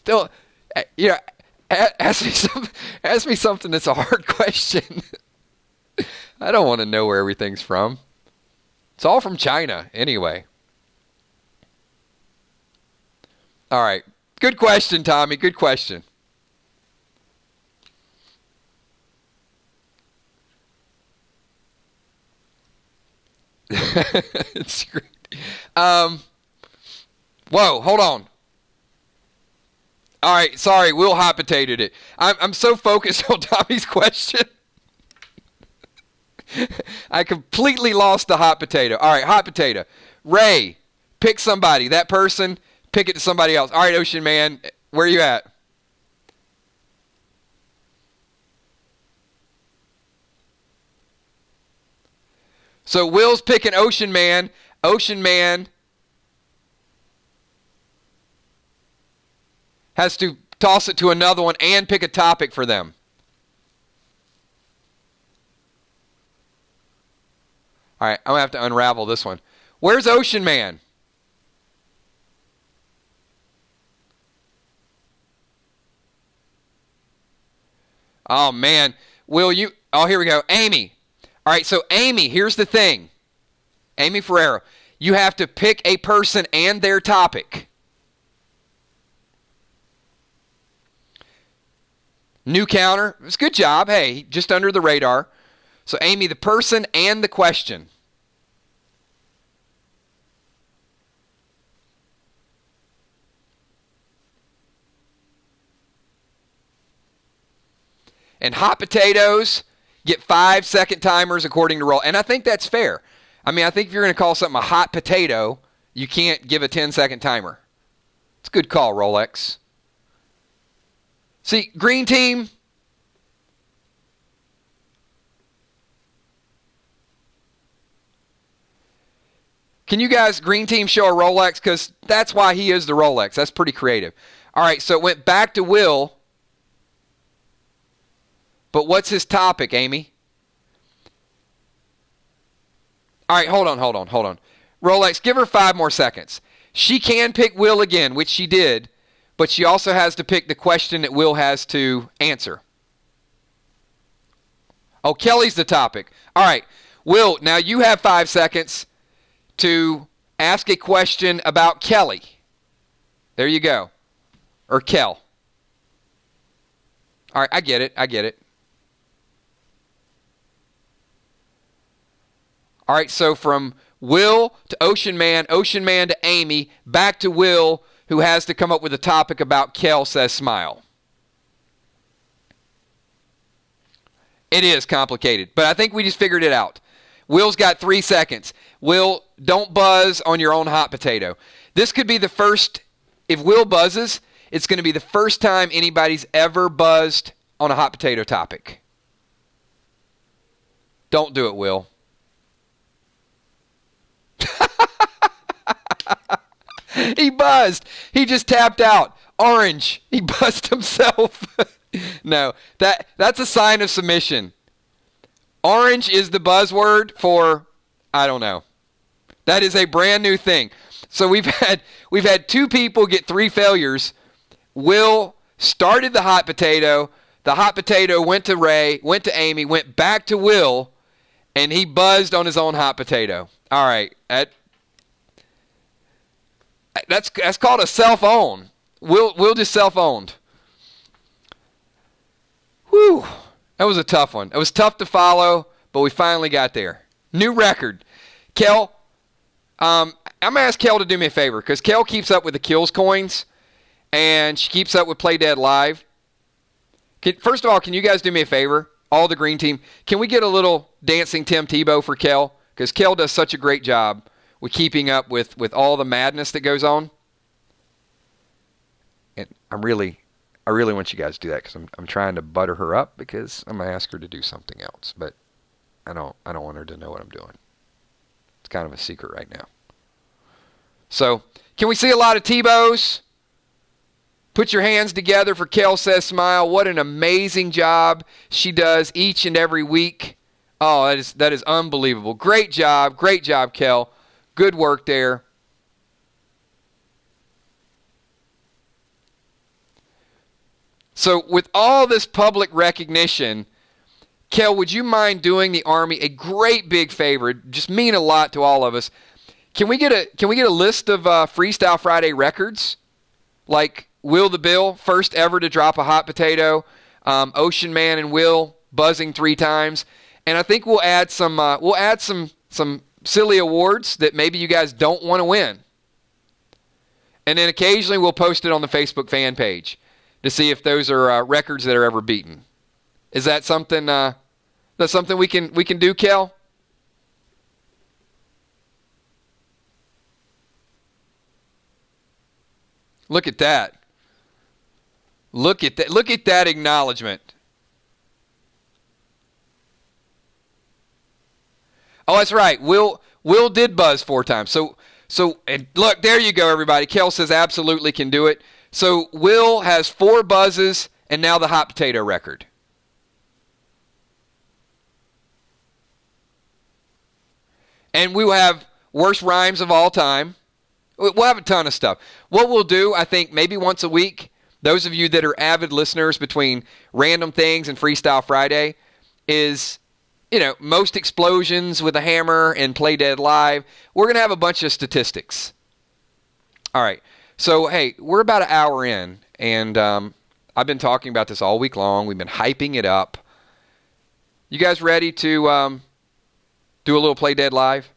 don't, ask me something that's a hard question. I don't want to know where everything's from. It's all from China, anyway. All right. Good question, Tommy. Good question. It's great. Whoa, hold on. All right, sorry, Will hot potatoed it. I'm so focused on Tommy's question. I completely lost the hot potato. All right, hot potato. Ray, pick somebody. That person, pick it to somebody else. All right, Ocean Man, where are you at? So Will's picking Ocean Man. Ocean Man has to toss it to another one and pick a topic for them. All right, I'm going to have to unravel this one. Where's Ocean Man? Oh, man. Will you... Oh, here we go. Amy. All right, so Amy, here's the thing. Amy Ferrero. You have to pick a person and their topic. New counter. It's a good job. Hey, just under the radar. So, Amy, the person and the question. And hot potatoes get 5-second timers according to roll. And I think that's fair. I mean, I think if you're going to call something a hot potato, you can't give a 10-second timer. It's a good call, Rolex. See, green team. Can you guys, green team, show a Rolex? Because that's why he is the Rolex. That's pretty creative. All right, so it went back to Will. But what's his topic, Amy? All right, hold on. Rolex, give her 5 more seconds. She can pick Will again, which she did, but she also has to pick the question that Will has to answer. Oh, Kelly's the topic. All right. Will, now you have 5 seconds to ask a question about Kelly. There you go. Or Kel. All right, I get it. All right, so from Will to Ocean Man to Amy, back to Will, who has to come up with a topic about Kel Says Smile. It is complicated, but I think we just figured it out. Will's got 3 seconds. Will, don't buzz on your own hot potato. This could be the first, if Will buzzes, it's going to be the first time anybody's ever buzzed on a hot potato topic. Don't do it, Will. He buzzed. He just tapped out. Orange. He buzzed himself. No, that's a sign of submission. Orange is the buzzword for, I don't know. That is a brand new thing. So we've had 2 people get 3 failures. Will started the hot potato. The hot potato went to Ray, went to Amy, went back to Will, and he buzzed on his own hot potato. All right, that's called a self-own. Will just self-owned. Whew. That was a tough one. It was tough to follow, but we finally got there. New record. Kel, I'm going to ask Kel to do me a favor, because Kel keeps up with the kills coins, and she keeps up with Play Dead Live. First of all, can you guys do me a favor? All the green team. Can we get a little Dancing Tim Tebow for Kel? Because Kel does such a great job with keeping up with all the madness that goes on. And I really want you guys to do that, because I'm trying to butter her up, because I'm going to ask her to do something else. But I don't want her to know what I'm doing. It's kind of a secret right now. So, can we see a lot of Tebows? Put your hands together for Kel Says Smile. What an amazing job she does each and every week. Oh, that is unbelievable. Great job, Kel. Good work there. So with all this public recognition, Kel, would you mind doing the Army a great big favor? Just mean a lot to all of us. Can we get a list of Freestyle Friday records? Like Will the Bill, first ever to drop a hot potato. Ocean Man and Will buzzing 3 times. And I think we'll add some silly awards that maybe you guys don't want to win. And then occasionally we'll post it on the Facebook fan page to see if those are records that are ever beaten. Is that something? That's something we can do, Kel? Look at that. Look at that. Look at that acknowledgement. Oh, that's right. Will did buzz 4 times. So and look, there you go, everybody. Kel says absolutely can do it. So Will has 4 buzzes and now the hot potato record. And we will have worst rhymes of all time. We'll have a ton of stuff. What we'll do, I think, maybe once a week, those of you that are avid listeners between Random Things and Freestyle Friday, is, most explosions with a hammer and Play Dead Live. We're going to have a bunch of statistics. All right. So, hey, we're about an hour in, and I've been talking about this all week long. We've been hyping it up. You guys ready to do a little Play Dead Live?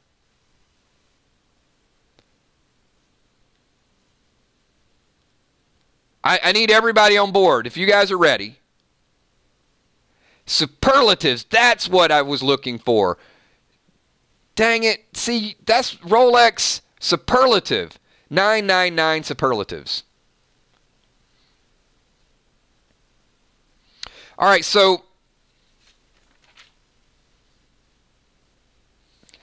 I need everybody on board. If you guys are ready. Superlatives. That's what I was looking for. Dang it. See, that's Rolex superlative. 999 superlatives. All right, so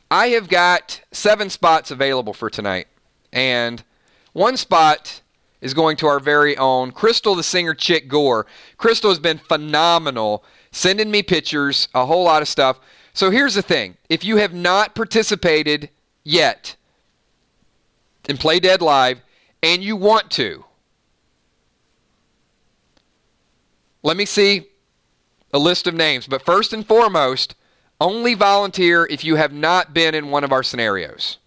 I have got 7 spots available for tonight. And 1 spot is going to our very own Crystal the Singer Chick Gore. Crystal has been phenomenal, sending me pictures, a whole lot of stuff. So here's the thing. If you have not participated yet and play dead live, and you want to, let me see a list of names. But first and foremost, only volunteer if you have not been in one of our scenarios.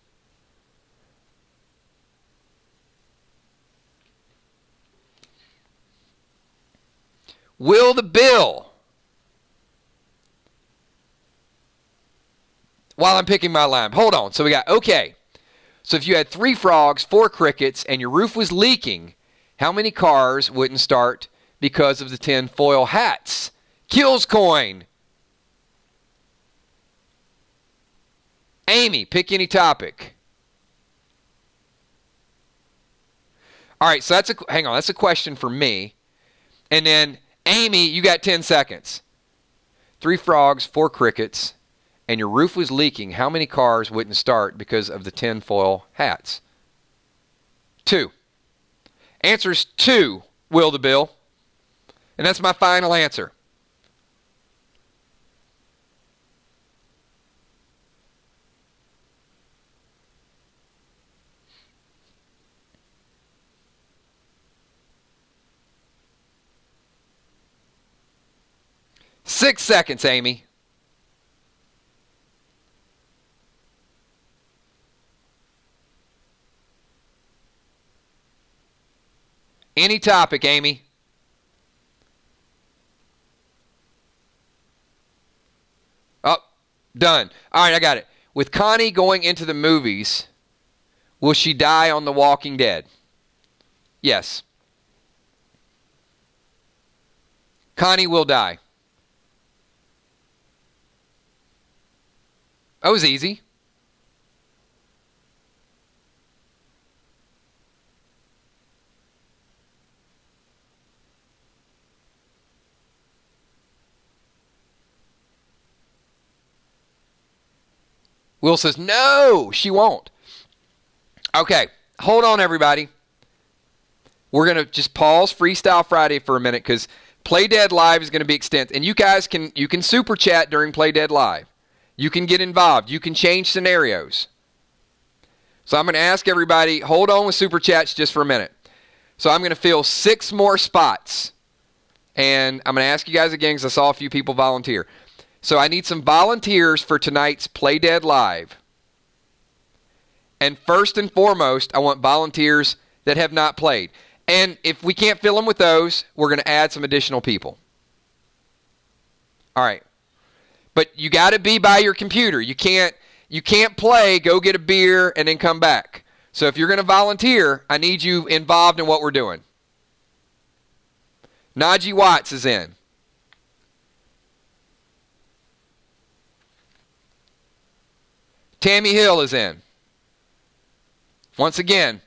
Will the Bill. While I'm picking my line. Hold on. So we got, okay. So if you had 3 frogs, 4 crickets, and your roof was leaking, how many cars wouldn't start because of the 10 foil hats? Kills coin. Amy, pick any topic. All right, so hang on, that's a question for me. And then, Amy, you got 10 seconds. 3 frogs, 4 crickets, and your roof was leaking. How many cars wouldn't start because of the 10 foil hats? 2. Answer's 2, Will the Bill. And that's my final answer. Six seconds, Amy. Any topic, Amy. Oh, done. All right, I got it. With Connie going into the movies, will she die on The Walking Dead? Yes. Connie will die. That was easy. Will says, no, she won't. Okay, hold on, everybody. We're going to just pause Freestyle Friday for a minute because Play Dead Live is going to be extensive. And you guys can super chat during Play Dead Live. You can get involved. You can change scenarios. So I'm going to ask everybody, hold on with super chats just for a minute. So I'm going to fill 6 more spots. And I'm going to ask you guys again because I saw a few people volunteer. So I need some volunteers for tonight's Play Dead Live. And first and foremost, I want volunteers that have not played. And if we can't fill them with those, we're going to add some additional people. All right. But you got to be by your computer. You can't play, go get a beer, and then come back. So if you're going to volunteer, I need you involved in what we're doing. Najee Watts is in. Tammy Hill is in. Once again,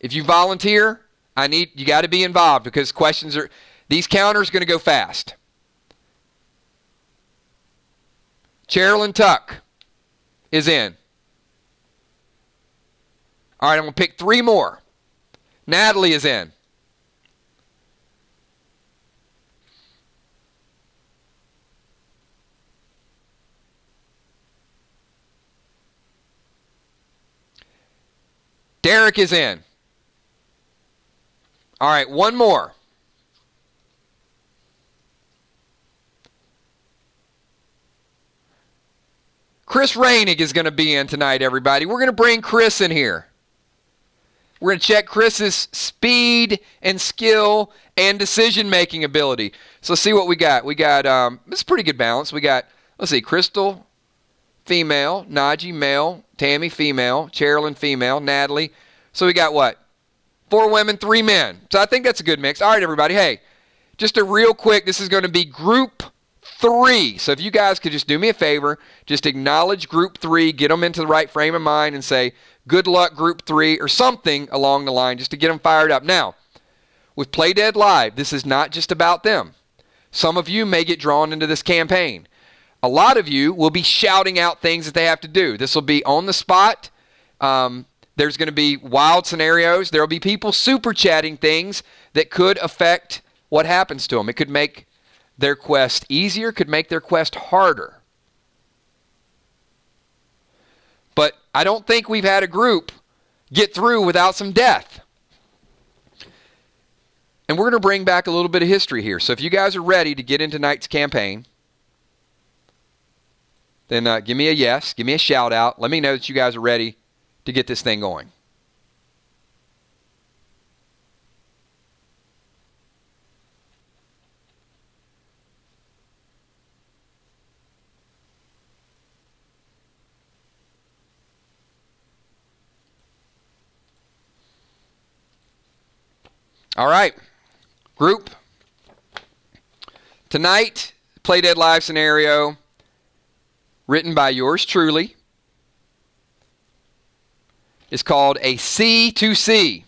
if you volunteer, you got to be involved because these counters are going to go fast. Cherilyn Tuck is in. All right, I'm going to pick 3 more. Natalie is in. Derek is in. All right, 1 more. Chris Rainig is going to be in tonight, everybody. We're going to bring Chris in here. We're going to check Chris's speed and skill and decision-making ability. So let's see what we got. We got, it's a pretty good balance. We got, let's see, Crystal, female, Najee, male, Tammy, female, Cherilyn, female, Natalie. So we got what? 4 women, 3 men. So I think that's a good mix. All right, everybody. Hey, just a real quick, this is going to be group 3. So if you guys could just do me a favor, just acknowledge group 3, get them into the right frame of mind and say, good luck, group 3, or something along the line just to get them fired up. Now, with Play Dead Live, this is not just about them. Some of you may get drawn into this campaign. A lot of you will be shouting out things that they have to do. This will be on the spot. There's going to be wild scenarios. There will be people super chatting things that could affect what happens to them. It could make their quest easier, could make their quest harder. But I don't think we've had a group get through without some death. And we're going to bring back a little bit of history here. So if you guys are ready to get into tonight's campaign, then give me a yes, give me a shout out. Let me know that you guys are ready to get this thing going. All right, group. Tonight, Play Dead Live scenario, written by yours truly, is called A C to C.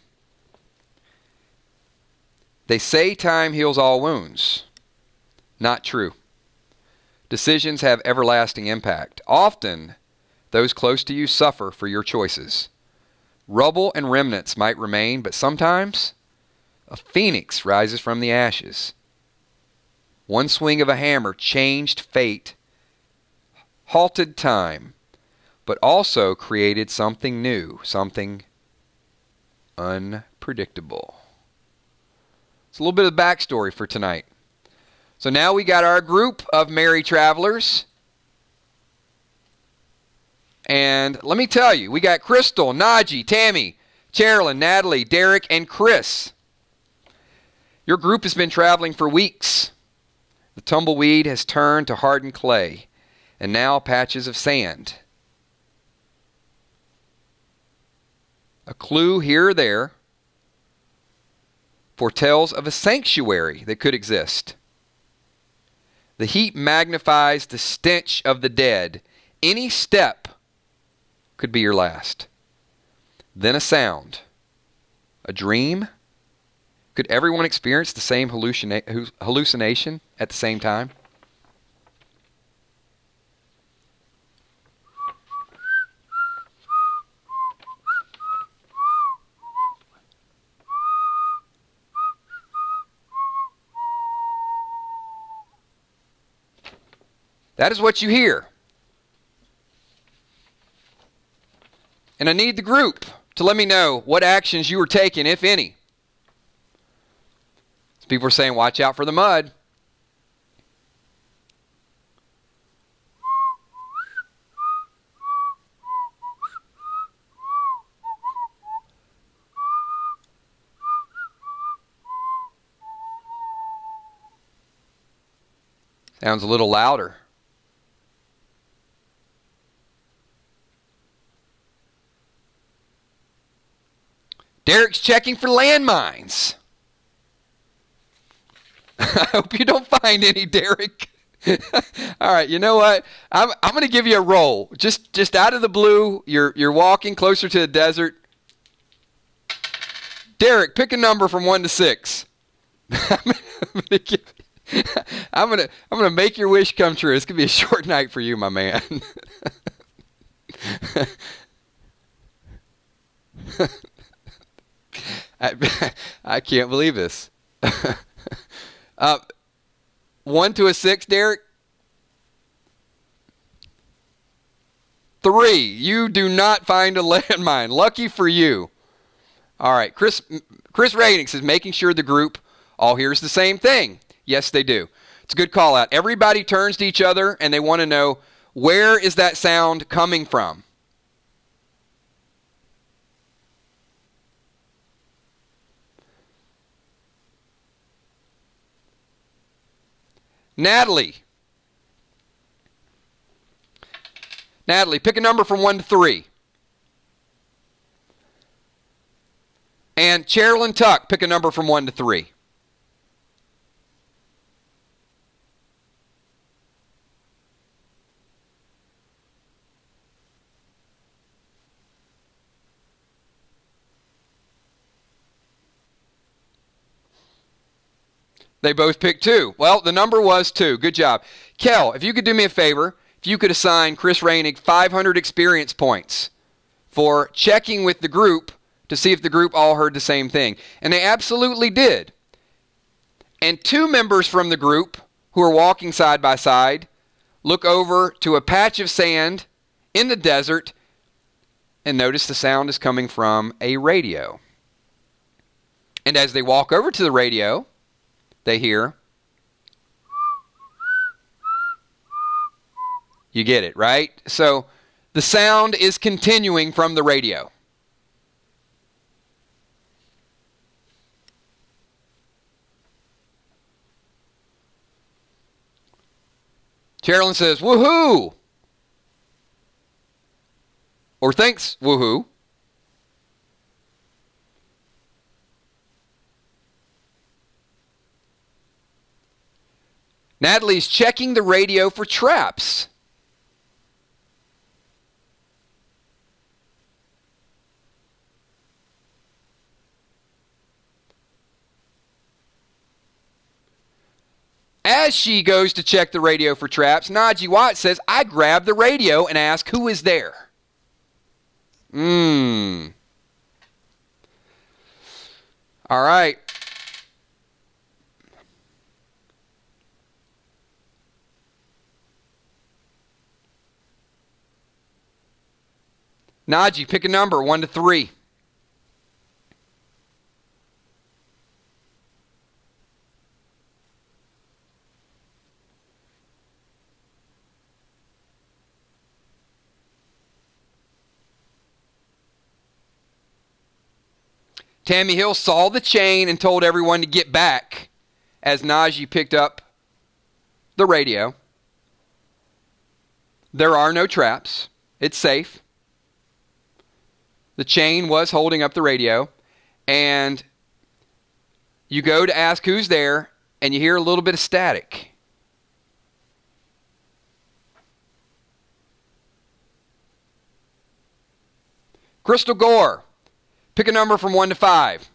They say time heals all wounds. Not true. Decisions have everlasting impact. Often, those close to you suffer for your choices. Rubble and remnants might remain, but sometimes a phoenix rises from the ashes. One swing of a hammer changed fate, halted time, but also created something new, something unpredictable. It's a little bit of backstory for tonight. So now we got our group of merry travelers. And let me tell you, we got Crystal, Najee, Tammy, Cherilyn, Natalie, Derek, and Chris. Your group has been traveling for weeks. The tumbleweed has turned to hardened clay, and now patches of sand. A clue here or there foretells of a sanctuary that could exist. The heat magnifies the stench of the dead. Any step could be your last. Then a sound. A dream? Could everyone experience the same hallucination at the same time? That is what you hear. And I need the group to let me know what actions you are taking, if any. People are saying, watch out for the mud. Sounds a little louder. Derek's checking for landmines. I hope you don't find any, Derek. All right, you know what? I'm going to give you a roll. Just out of the blue, you're walking closer to the desert. Derek, pick a number from 1 to 6. I'm gonna make your wish come true. It's gonna be a short night for you, my man. I can't believe this. 1 to a 6, Derek? 3. You do not find a landmine. Lucky for you. All right. Chris Ratings is making sure the group all hears the same thing. Yes, they do. It's a good call out. Everybody turns to each other and they want to know, where is that sound coming from? Natalie, pick a number from 1 to 3. And Cherilyn Tuck, pick a number from 1 to 3. They both picked 2. Well, the number was 2. Good job. Kel, if you could do me a favor, if you could assign Chris Rainick 500 experience points for checking with the group to see if the group all heard the same thing. And they absolutely did. And 2 members from the group who are walking side by side look over to a patch of sand in the desert and notice the sound is coming from a radio. And as they walk over to the radio, they hear, you get it, right? So the sound is continuing from the radio. Carolyn says, woohoo! Or thinks, woohoo. Natalie's checking the radio for traps. As she goes to check the radio for traps, Najee Watt says, I grab the radio and ask, who is there? All right. Najee, pick a number, 1 to 3. Tammy Hill saw the chain and told everyone to get back as Najee picked up the radio. There are no traps. It's safe. The chain was holding up the radio. And you go to ask who's there, and you hear a little bit of static. Crystal Gore. Pick a number from 1 to 5.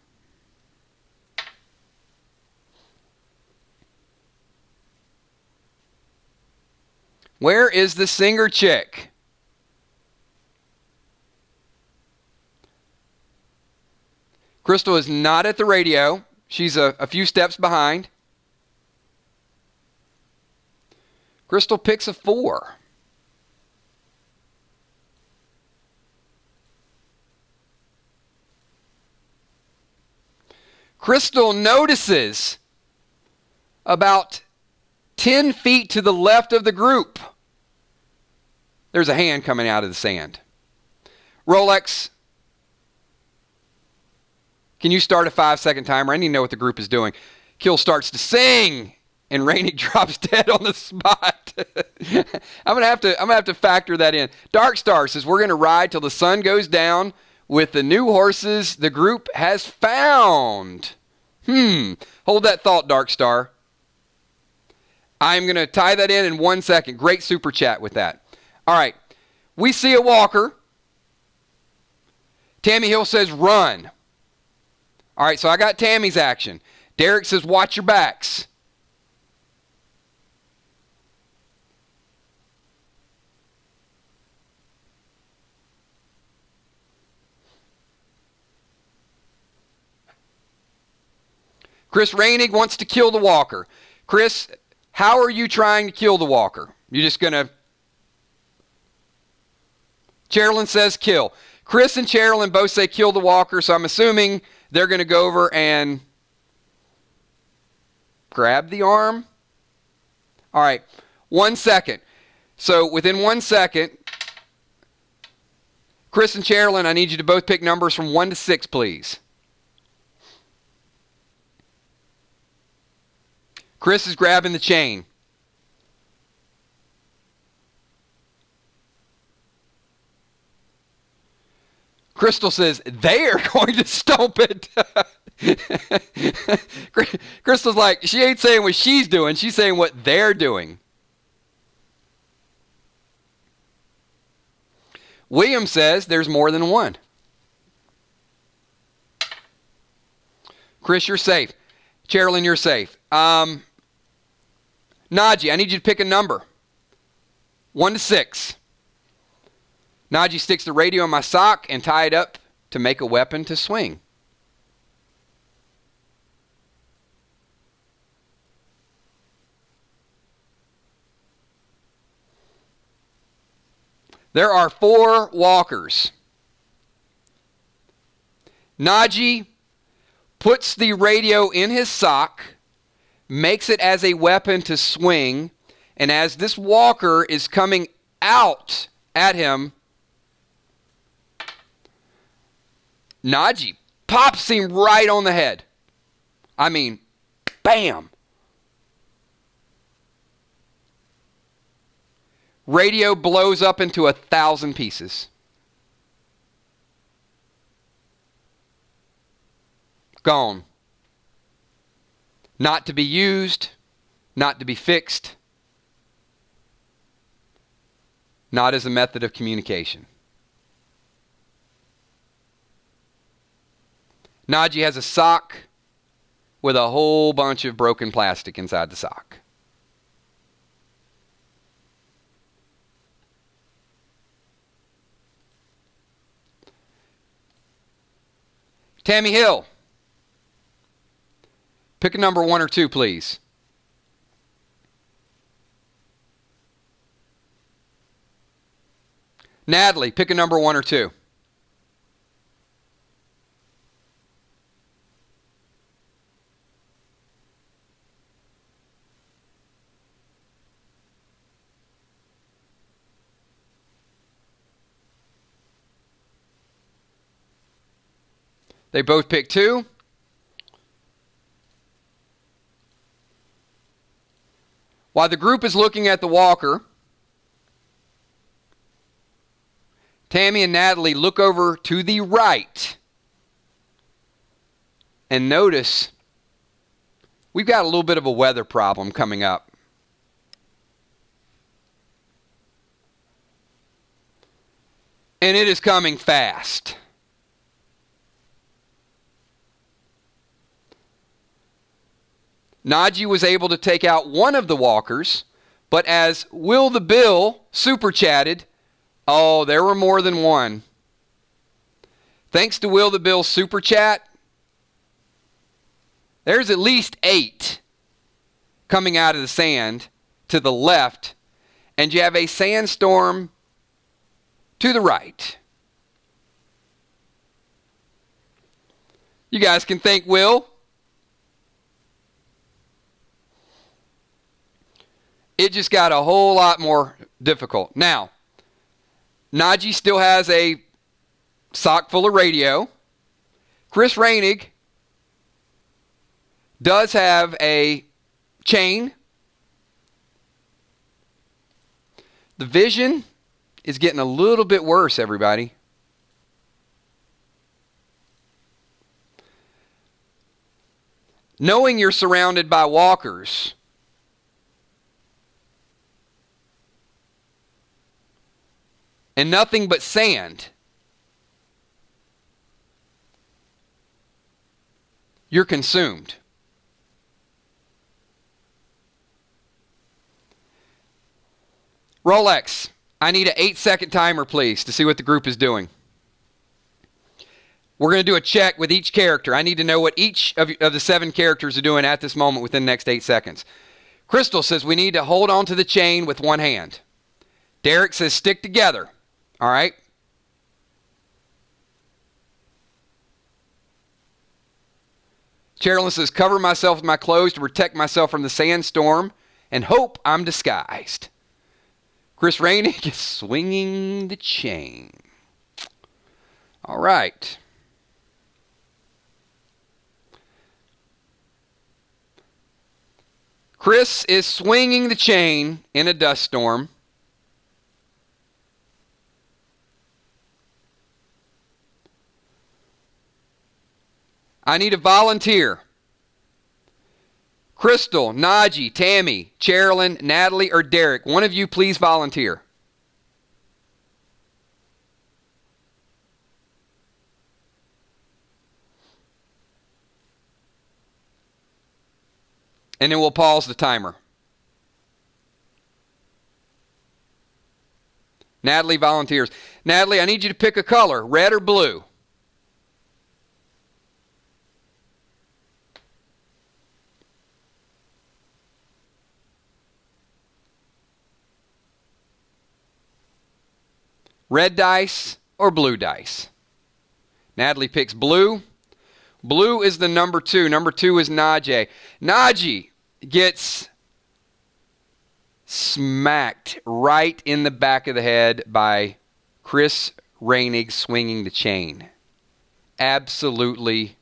Where is the singer chick? Crystal is not at the radio. She's a few steps behind. Crystal picks a 4. Crystal notices about 10 feet to the left of the group, there's a hand coming out of the sand. Rolex, can you start a 5-second timer? I need to know what the group is doing. Kill starts to sing, and Rainick drops dead on the spot. I'm gonna have to factor that in. Dark Star says we're gonna ride till the sun goes down with the new horses the group has found. Hold that thought, Dark Star. I'm going to tie that in 1 second. Great super chat with that. All right. We see a walker. Tammy Hill says run. All right, so I got Tammy's action. Derek says watch your backs. Chris Rainick wants to kill the walker. Chris, how are you trying to kill the walker? You're just going to... Cherilyn says kill. Chris and Cherilyn both say kill the walker, so I'm assuming they're going to go over and grab the arm. All right, 1 second. So within 1 second, Chris and Cherilyn, I need you to both pick numbers from 1 to 6, please. Chris is grabbing the chain. Crystal says, they are going to stomp it. Crystal's like, she ain't saying what she's doing. She's saying what they're doing. William says there's more than one. Chris, you're safe. Cherilyn, you're safe. Najee, I need you to pick a number. 1 to 6. Najee sticks the radio in my sock and tie it up to make a weapon to swing. There are 4 walkers. Najee puts the radio in his sock, makes it as a weapon to swing, and as this walker is coming out at him, Najee pops him right on the head. I mean, bam. Radio blows up into 1,000 pieces. Gone. Not to be used, not to be fixed, not as a method of communication. Najee has a sock with a whole bunch of broken plastic inside the sock. Tammy Hill. Pick a number 1 or 2, please. Natalie, pick a number 1 or 2. They both picked 2. While the group is looking at the walker, Tammy and Natalie look over to the right and notice we've got a little bit of a weather problem coming up. And it is coming fast. Najee was able to take out one of the walkers, but as Will the Bill super chatted, oh, there were more than one. Thanks to Will the Bill super chat, there's at least 8 coming out of the sand to the left, and you have a sandstorm to the right. You guys can thank Will. It just got a whole lot more difficult. Now, Najee still has a sock full of radio. Chris Reinig does have a chain. The vision is getting a little bit worse, everybody. Knowing you're surrounded by walkers and nothing but sand, you're consumed. Rolex, I need an 8-second timer, please, to see what the group is doing. We're going to do a check with each character. I need to know what each of the 7 characters are doing at this moment within the next 8 seconds. Crystal says we need to hold on to the chain with one hand. Derek says stick together. All right? Sherilyn says cover myself with my clothes to protect myself from the sandstorm and hope I'm disguised. Chris Reinig is swinging the chain. All right. Chris is swinging the chain in a dust storm. I need a volunteer. Crystal, Najee, Tammy, Sherilyn, Natalie, or Derek. One of you please volunteer. And then we'll pause the timer. Natalie volunteers. Natalie, I need you to pick a color, red or blue. Red dice or blue dice? Natalie picks blue. Blue is the number 2. Number 2 is Najee. Najee gets smacked right in the back of the head by Chris Reinig swinging the chain. Absolutely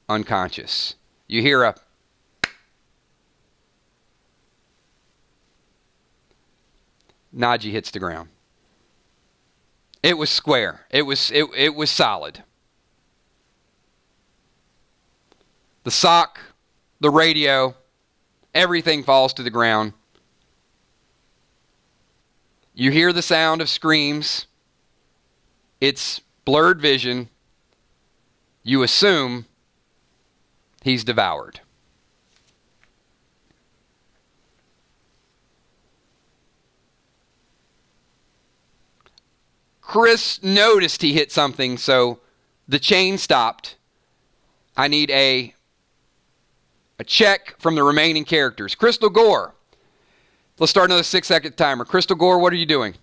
unconscious. You hear a Najee hits the ground. It was square. It was solid. The sock, the radio, everything falls to the ground. You hear the sound of screams. It's blurred vision. You assume he's devoured. Chris noticed he hit something, so the chain stopped. I need a check from the remaining characters. Crystal Gore. Let's start another 6-second timer. Crystal Gore, what are you doing?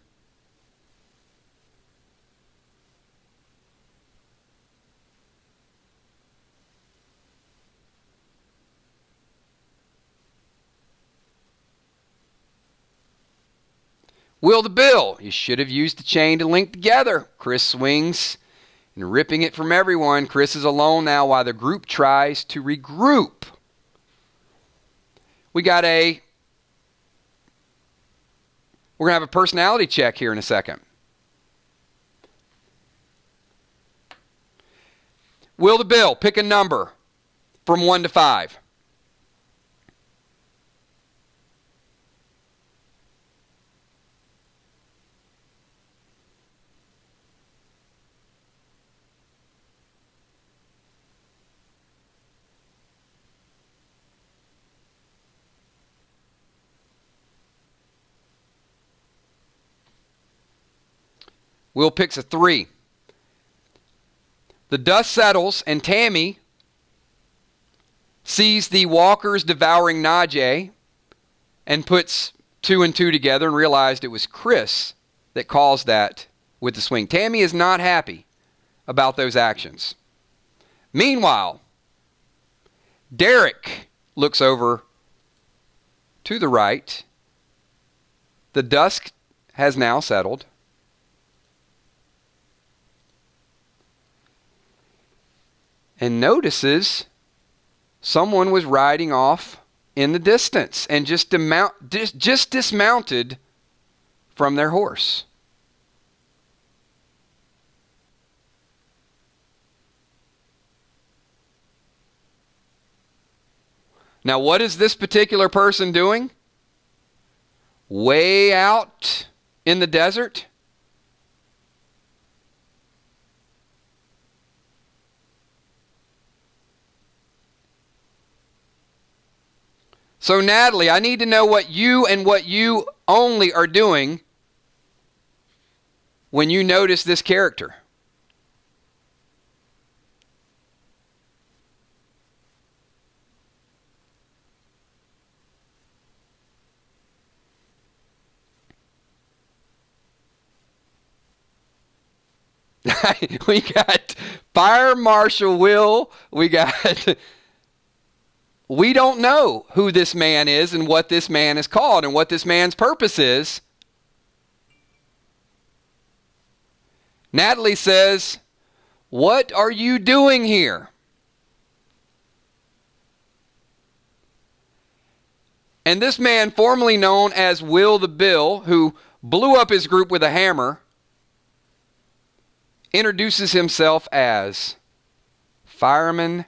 Will the Bill. You should have used the chain to link together. Chris swings and ripping it from everyone. Chris is alone now while the group tries to regroup. We're going to have a personality check here in a second. Will the Bill, pick a number from 1 to 5. Will picks a 3. The dust settles, and Tammy sees the walkers devouring Najee and puts 2 and 2 together and realized it was Chris that caused that with the swing. Tammy is not happy about those actions. Meanwhile, Derek looks over to the right. The dusk has now settled. And notices someone was riding off in the distance and just dismounted from their horse. Now, what is this particular person doing? Way out in the desert? So, Natalie, I need to know what you and what you only are doing when you notice this character. We got Fire Marshal Will. We don't know who this man is and what this man is called and what this man's purpose is. Natalie says, "What are you doing here?" And this man, formerly known as Will the Bill, who blew up his group with a hammer, introduces himself as Fireman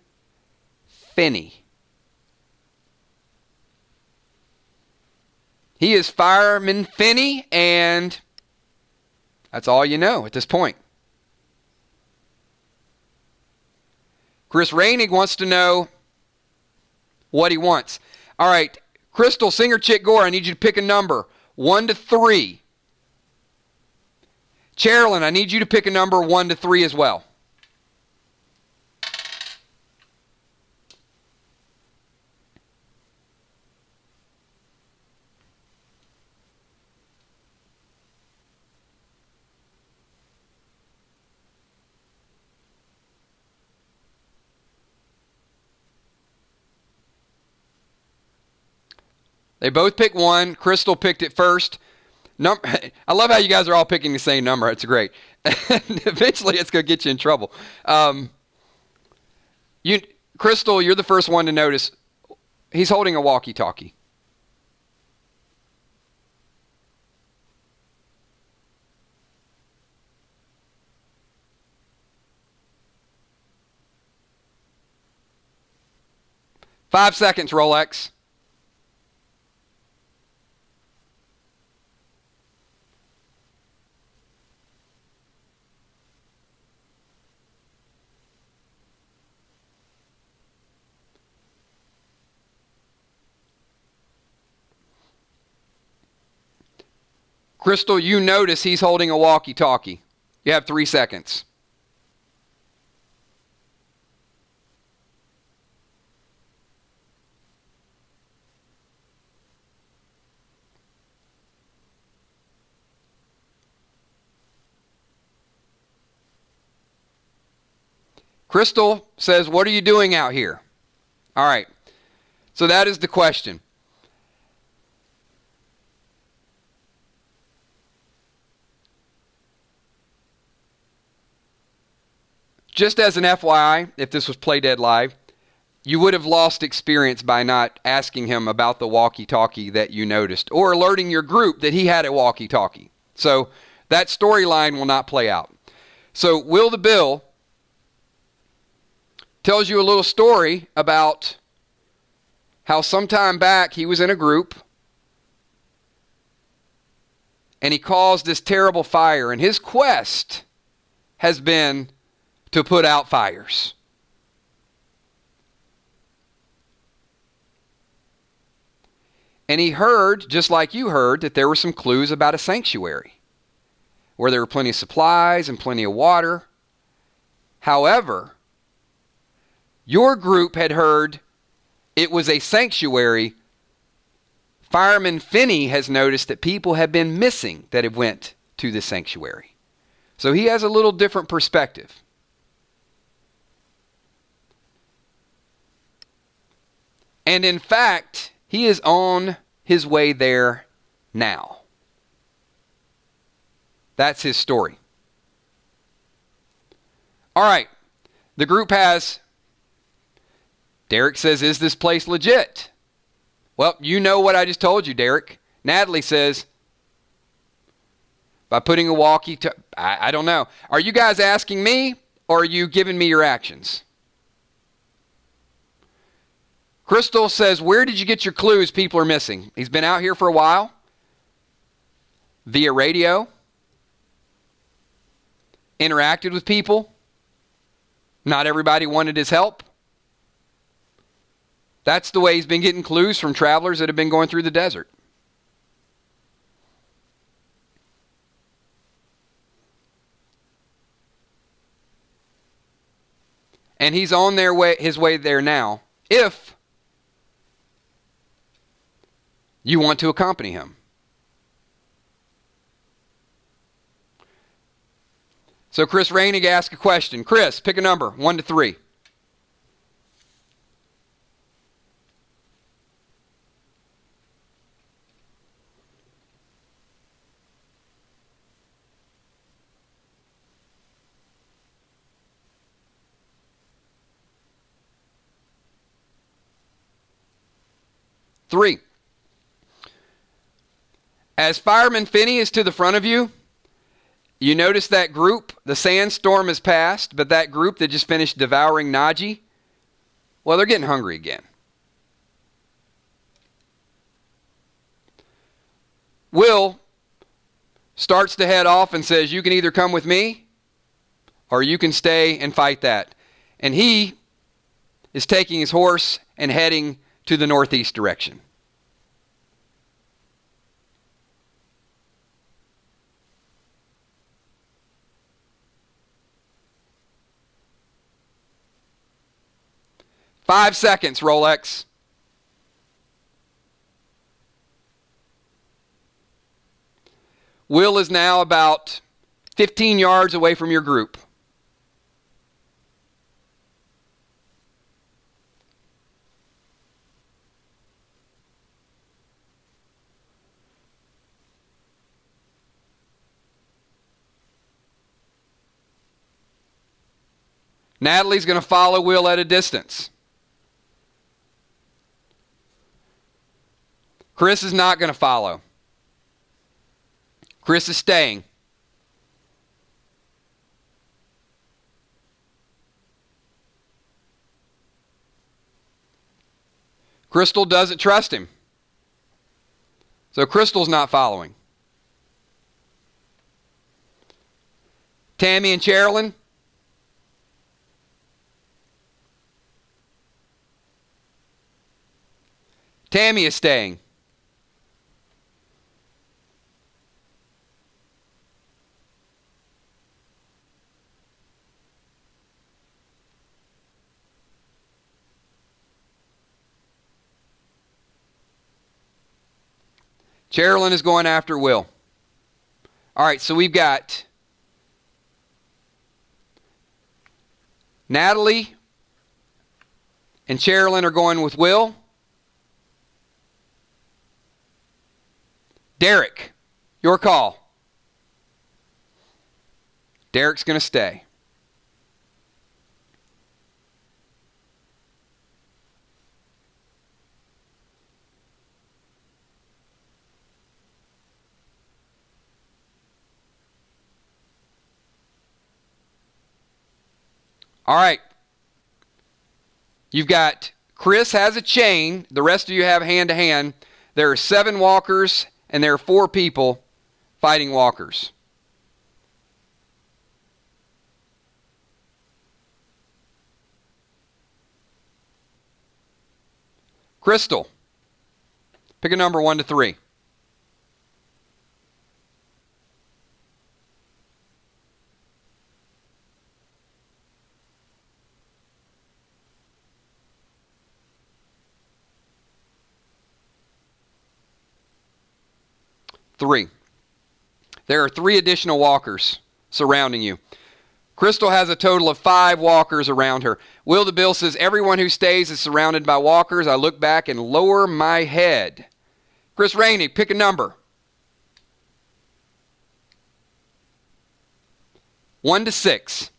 Finney. He is Fireman Finney, and that's all you know at this point. Chris Reinig wants to know what he wants. All right, Crystal, Singer, Chick, Gore, I need you to pick a number, 1 to 3. Chairlin, I need you to pick a number 1 to 3 as well. They both picked one. Crystal picked it first. I love how you guys are all picking the same number. It's great. Eventually, it's going to get you in trouble. Crystal, you're the first one to notice. He's holding a walkie-talkie. Five seconds, Rolex. Crystal, you notice he's holding a walkie-talkie. You have 3 seconds. Crystal says, "What are you doing out here?" All right. So that is the question. Just as an FYI, if this was Play Dead Live, you would have lost experience by not asking him about the walkie-talkie that you noticed or alerting your group that he had a walkie-talkie. So that storyline will not play out. So Will the Bill tells you a little story about how sometime back he was in a group and he caused this terrible fire, and his quest has been to put out fires. And he heard, just like you heard, that there were some clues about a sanctuary where there were plenty of supplies and plenty of water. However, your group had heard it was a sanctuary. Fireman Finney has noticed that people have been missing that have went to the sanctuary. So he has a little different perspective. And in fact, he is on his way there now. That's his story. All right. The group has, Derek says, "Is this place legit?" Well, you know what I just told you, Derek. Natalie says, by putting a I don't know. Are you guys asking me or are you giving me your actions? Crystal says, "Where did you get your clues people are missing?" He's been out here for a while. Via radio. Interacted with people. Not everybody wanted his help. That's the way he's been getting clues from travelers that have been going through the desert. And he's on his way there now, if you want to accompany him. So Chris Rainig asked a question. Chris, pick a number, 1 to 3. Three. As Fireman Finney is to the front of you, you notice that group, the sandstorm has passed, but that group that just finished devouring Najee, well, they're getting hungry again. Will starts to head off and says, "You can either come with me or you can stay and fight that." And he is taking his horse and heading to the northeast direction. Five seconds, Rolex. Will is now about 15 yards away from your group. Natalie's going to follow Will at a distance. Chris is not going to follow. Chris is staying. Crystal doesn't trust him. So Crystal's not following. Tammy and Sherilyn. Tammy is staying. Sherilyn is going after Will. All right, so we've got Natalie and Sherilyn are going with Will. Derek, your call. Derek's going to stay. All right. You've got Chris has a chain. The rest of you have hand-to-hand. There are 7 walkers, and there are 4 people fighting walkers. Crystal, pick a number 1 to 3. Three. There are 3 additional walkers surrounding you. Crystal has a total of 5 walkers around her. Will the Bill says, everyone who stays is surrounded by walkers. I look back and lower my head. Chris Rainey, pick a number. 1 to 6.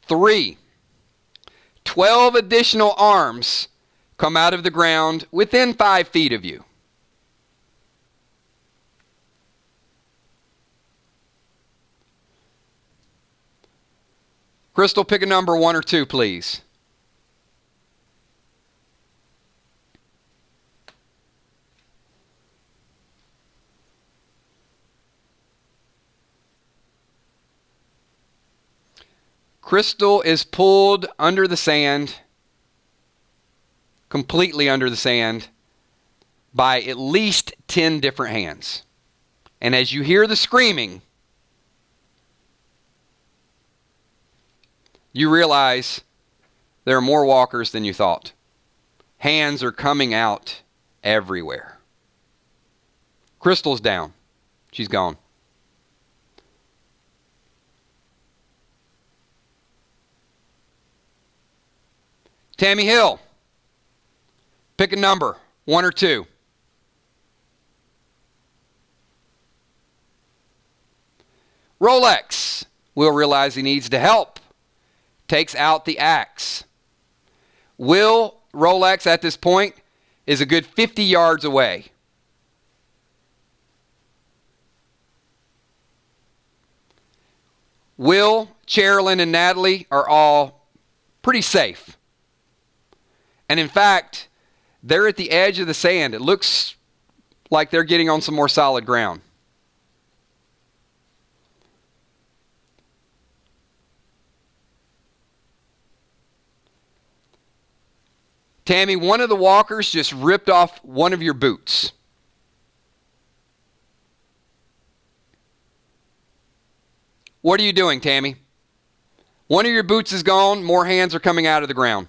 Three. 12 additional arms come out of the ground within 5 feet of you. Crystal, pick a number 1 or 2, please. Crystal is pulled under the sand, completely under the sand, by at least 10 different hands. And as you hear the screaming, you realize there are more walkers than you thought. Hands are coming out everywhere. Crystal's down. She's gone. Tammy Hill, pick a number, 1 or 2. Rolex will realize he needs to help. Takes out the axe. Will Rolex at this point is a good 50 yards away. Will, Sherilyn, and Natalie are all pretty safe. And in fact, they're at the edge of the sand. It looks like they're getting on some more solid ground. Tammy, one of the walkers just ripped off one of your boots. What are you doing, Tammy? One of your boots is gone. More hands are coming out of the ground.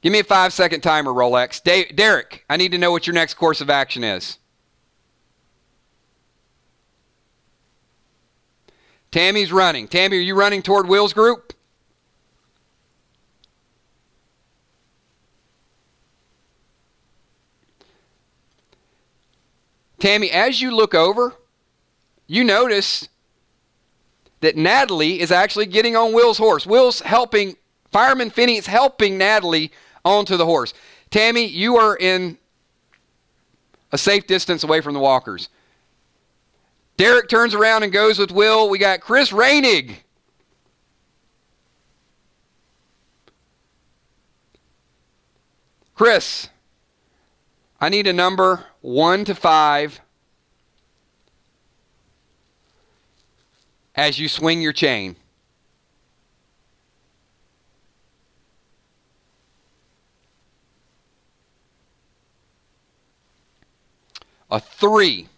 Give me a 5-second timer, Rolex. Derek, I need to know what your next course of action is. Tammy's running. Tammy, are you running toward Will's group? Tammy, as you look over, you notice that Natalie is actually getting on Will's horse. Will's helping, Fireman Finney is helping Natalie onto the horse. Tammy, you are in a safe distance away from the walkers. Derek turns around and goes with Will. We got Chris Reinig. Chris, I need a number 1 to 5 as you swing your chain. A 3.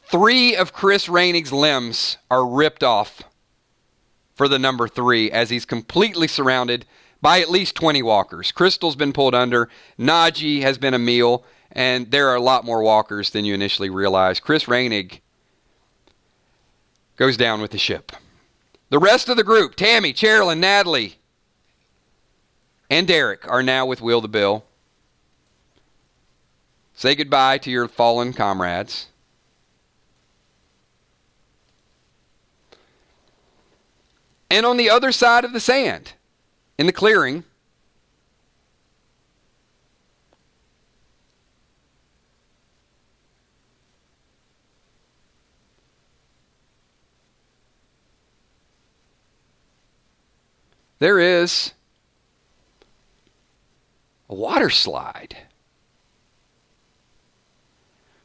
Three of Chris Reinig's limbs are ripped off for the number 3 as he's completely surrounded by at least 20 walkers. Crystal's been pulled under. Najee has been a meal. And there are a lot more walkers than you initially realized. Chris Reinig goes down with the ship. The rest of the group, Tammy, Cheryl, Natalie, and Derek, are now with Will the Bill. Say goodbye to your fallen comrades. And on the other side of the sand, in the clearing, there is a water slide.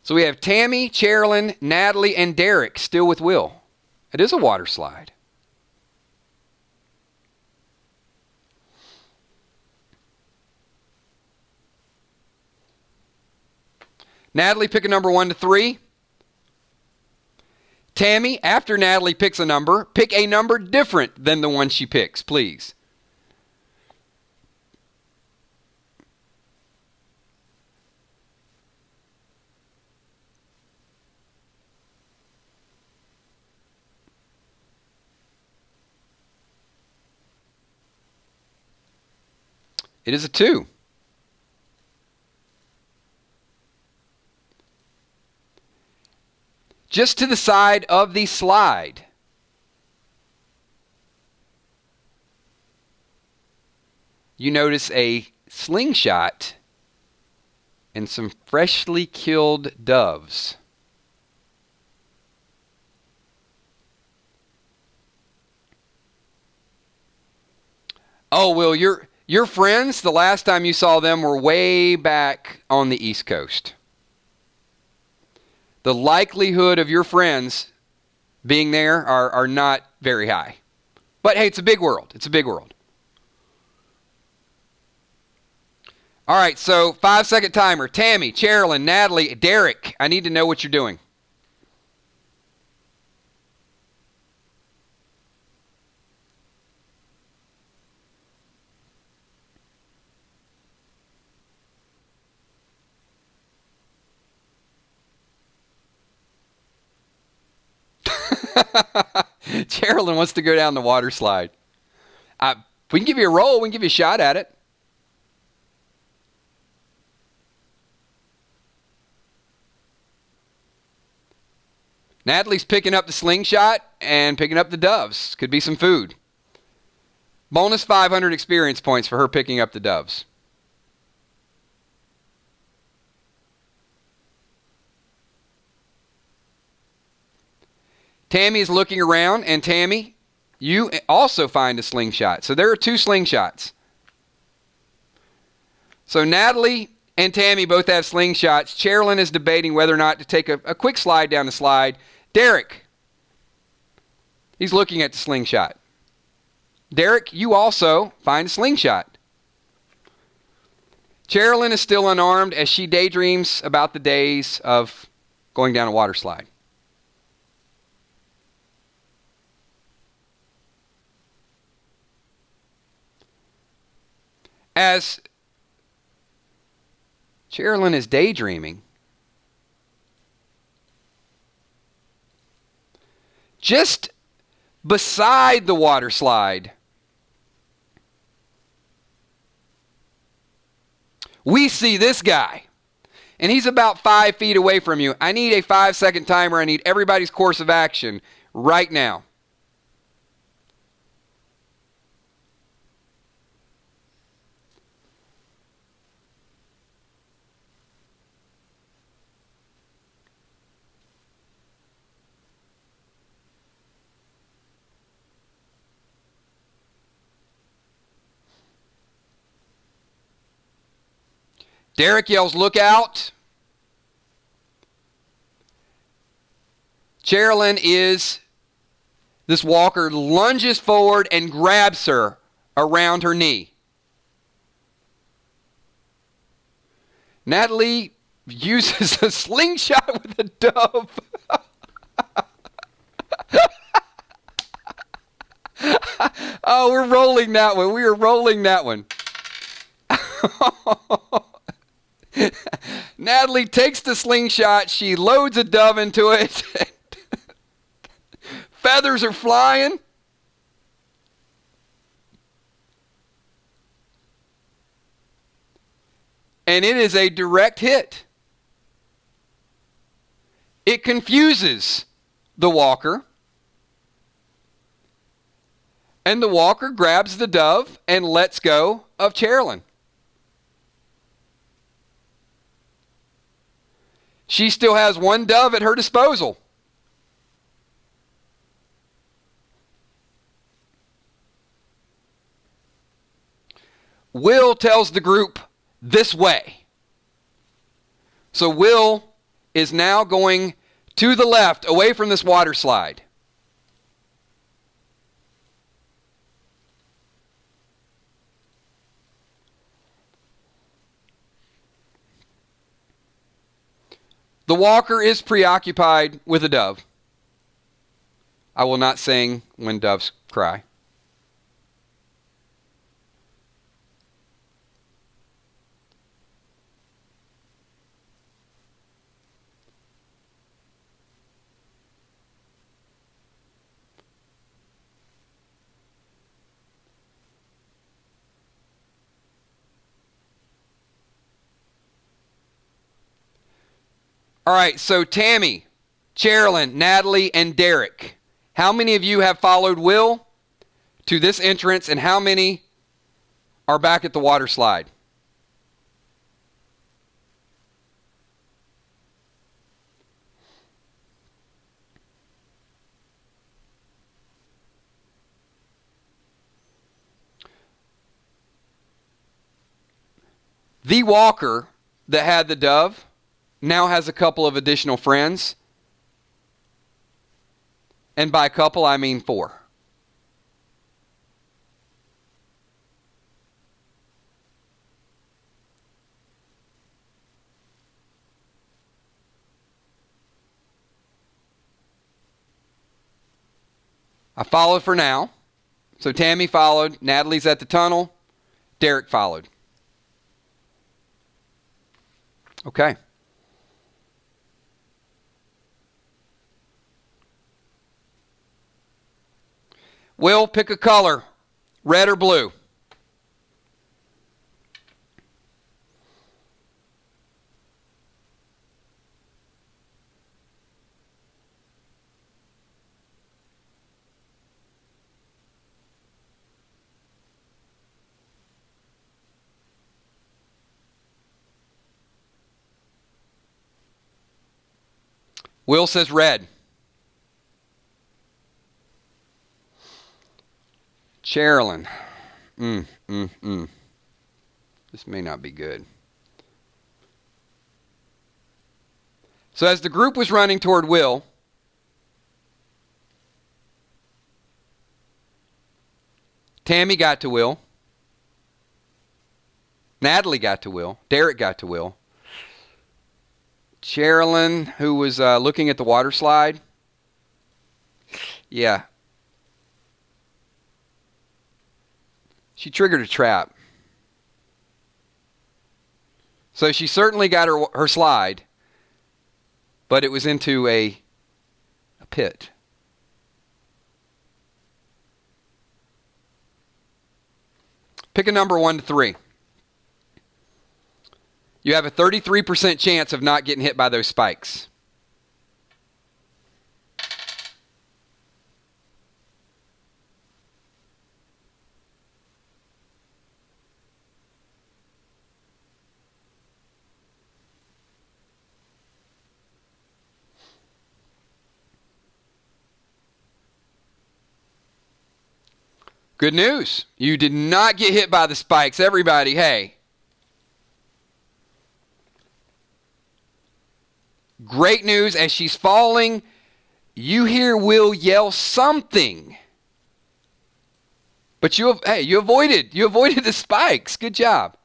So we have Tammy, Cheryl, Natalie, and Derek still with Will. It is a water slide. Natalie, pick a number 1 to 3. Tammy, after Natalie picks a number, pick a number different than the one she picks, please. It is a 2. Just to the side of the slide, you notice a slingshot and some freshly killed doves. Oh, Will, your friends, the last time you saw them were way back on the East Coast. The likelihood of your friends being there are not very high. But hey, it's a big world. It's a big world. All right, so 5-second timer. Tammy, Cheryl, Natalie, Derek, I need to know what you're doing. Cheryl wants to go down the water slide. We can give you a roll. We can give you a shot at it. Natalie's picking up the slingshot and picking up the doves. Could be some food. Bonus 500 experience points for her picking up the doves. Tammy's looking around, and Tammy, you also find a slingshot. So there are 2 slingshots. So Natalie and Tammy both have slingshots. Cheryl is debating whether or not to take a quick slide down the slide. Derek, he's looking at the slingshot. Derek, you also find a slingshot. Cheryl is still unarmed as she daydreams about the days of going down a water slide. As Cheryl is daydreaming, just beside the water slide. We see this guy, and he's about 5 feet away from you. I need a 5-second timer. I need everybody's course of action right now. Derek yells, "Look out." This walker lunges forward and grabs her around her knee. Natalie uses a slingshot with a dove. Oh, we're rolling that one. We are rolling that one. Natalie takes the slingshot. She loads a dove into it. Feathers are flying. And it is a direct hit. It confuses the walker. And the walker grabs the dove and lets go of Chairlin. She still has one dove at her disposal. Will tells the group, "This way." So Will is now going to the left, away from this water slide. The walker is preoccupied with a dove. I will not sing when doves cry. All right, so Tammy, Chairlin, Natalie, and Derek. How many of you have followed Will to this entrance, and how many are back at the water slide? The walker that had the dove now has a couple of additional friends. And by couple, I mean 4. I followed for now. So Tammy followed. Natalie's at the tunnel. Derek followed. Okay. Will, pick a color, red or blue. Will says red. Chairlin. This may not be good. So as the group was running toward Will, Tammy got to Will. Natalie got to Will. Derek got to Will. Chairlin, who was looking at the water slide. Yeah. She triggered a trap. So she certainly got her slide, but it was into a pit. Pick a number 1 to 3. You have a 33% chance of not getting hit by those spikes. Good news. You did not get hit by the spikes. Everybody, hey. Great news. As she's falling, you hear Will yell something. But you avoided the spikes. Good job.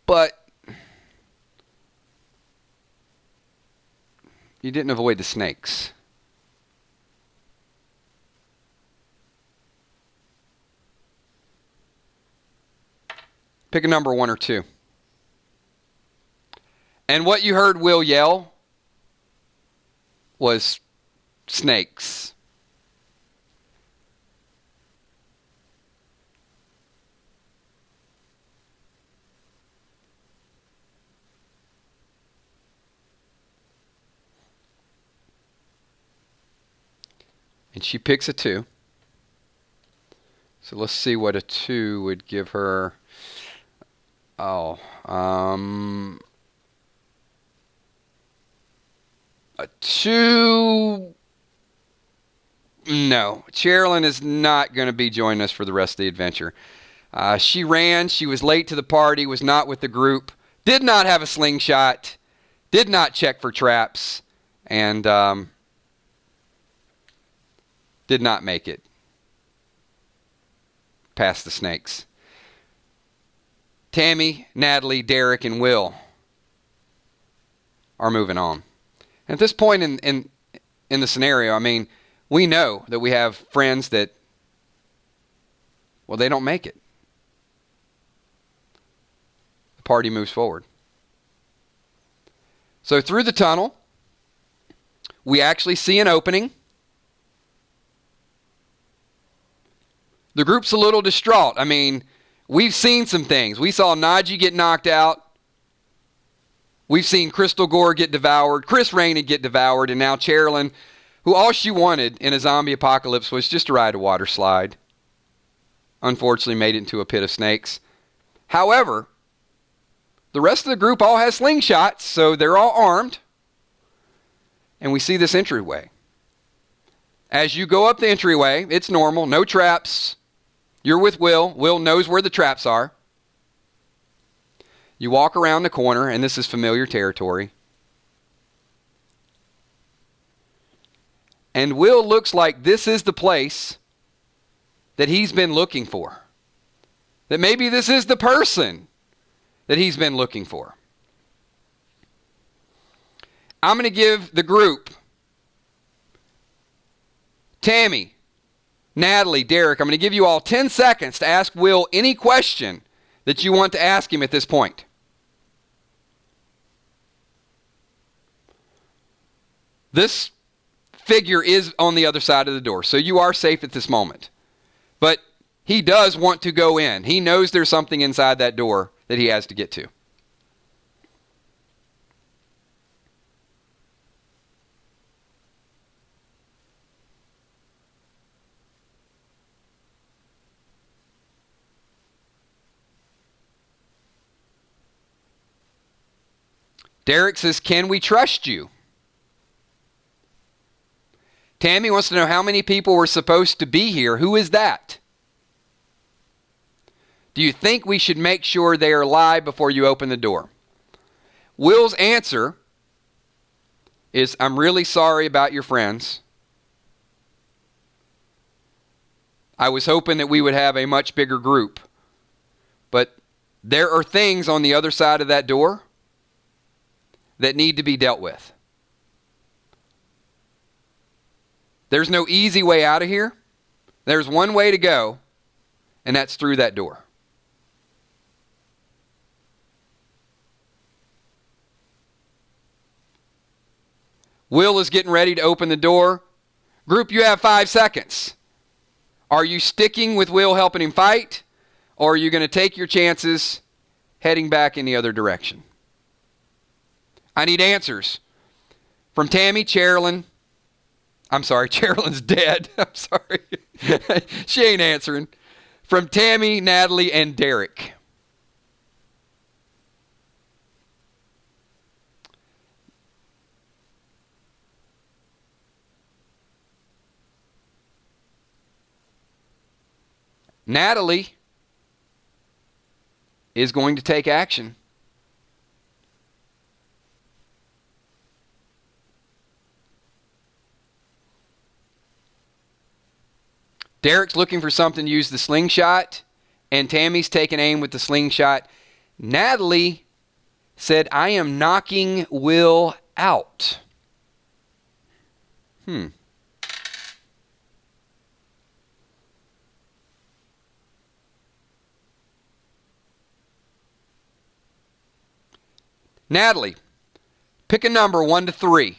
But you didn't avoid the snakes. Pick a number 1 or 2. And what you heard Will yell was snakes. And she picks a 2. So let's see what a 2 would give her. A 2. No, Sherilyn is not going to be joining us for the rest of the adventure. She ran. She was late to the party, was not with the group, did not have a slingshot, did not check for traps, and did not make it past the snakes. Tammy, Natalie, Derek, and Will are moving on. And at this point in the scenario, I mean, we know that we have friends that, well, they don't make it. The party moves forward. So through the tunnel, we actually see an opening. The group's a little distraught. I mean, we've seen some things. We saw Najee get knocked out. We've seen Crystal Gore get devoured. Chris Rainey get devoured. And now Sherilyn, who all she wanted in a zombie apocalypse was just to ride a water slide, unfortunately made it into a pit of snakes. However, the rest of the group all has slingshots, so they're all armed. And we see this entryway. As you go up the entryway, it's normal, no traps. You're with Will. Will knows where the traps are. You walk around the corner, and this is familiar territory. And Will looks like this is the place that he's been looking for. That maybe this is the person that he's been looking for. I'm going to give the group, Tammy, Natalie, Derek, I'm going to give you all 10 seconds to ask Will any question that you want to ask him at this point. This figure is on the other side of the door, so you are safe at this moment. But he does want to go in. He knows there's something inside that door that he has to get to. Derek says, "Can we trust you?" Tammy wants to know how many people were supposed to be here. Who is that? Do you think we should make sure they are alive before you open the door? Will's answer is, "I'm really sorry about your friends. I was hoping that we would have a much bigger group. But there are things on the other side of that door that need to be dealt with. There's no easy way out of here. There's one way to go, and that's through that door." Will is getting ready to open the door. Group, you have 5 seconds. Are you sticking with Will helping him fight? Or are you going to take your chances heading back in the other direction? I need answers. From Tammy, Cherilyn. I'm sorry, Cherilyn's dead. I'm sorry. She ain't answering. From Tammy, Natalie, and Derek. Natalie is going to take action. Derek's looking for something to use the slingshot, and Tammy's taking aim with the slingshot. Natalie said, I am knocking Will out. Natalie, pick a number 1 to 3.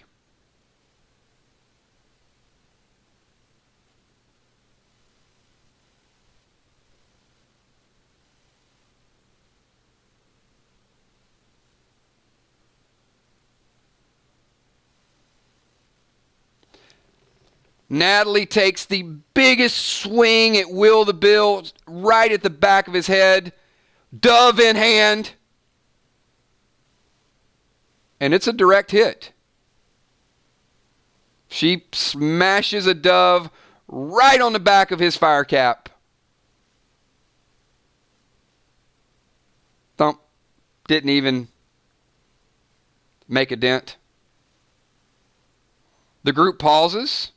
Natalie takes the biggest swing at Will the Bill right at the back of his head, dove in hand, and it's a direct hit. She smashes a dove right on the back of his fire cap. Thump. Didn't even make a dent. The group pauses.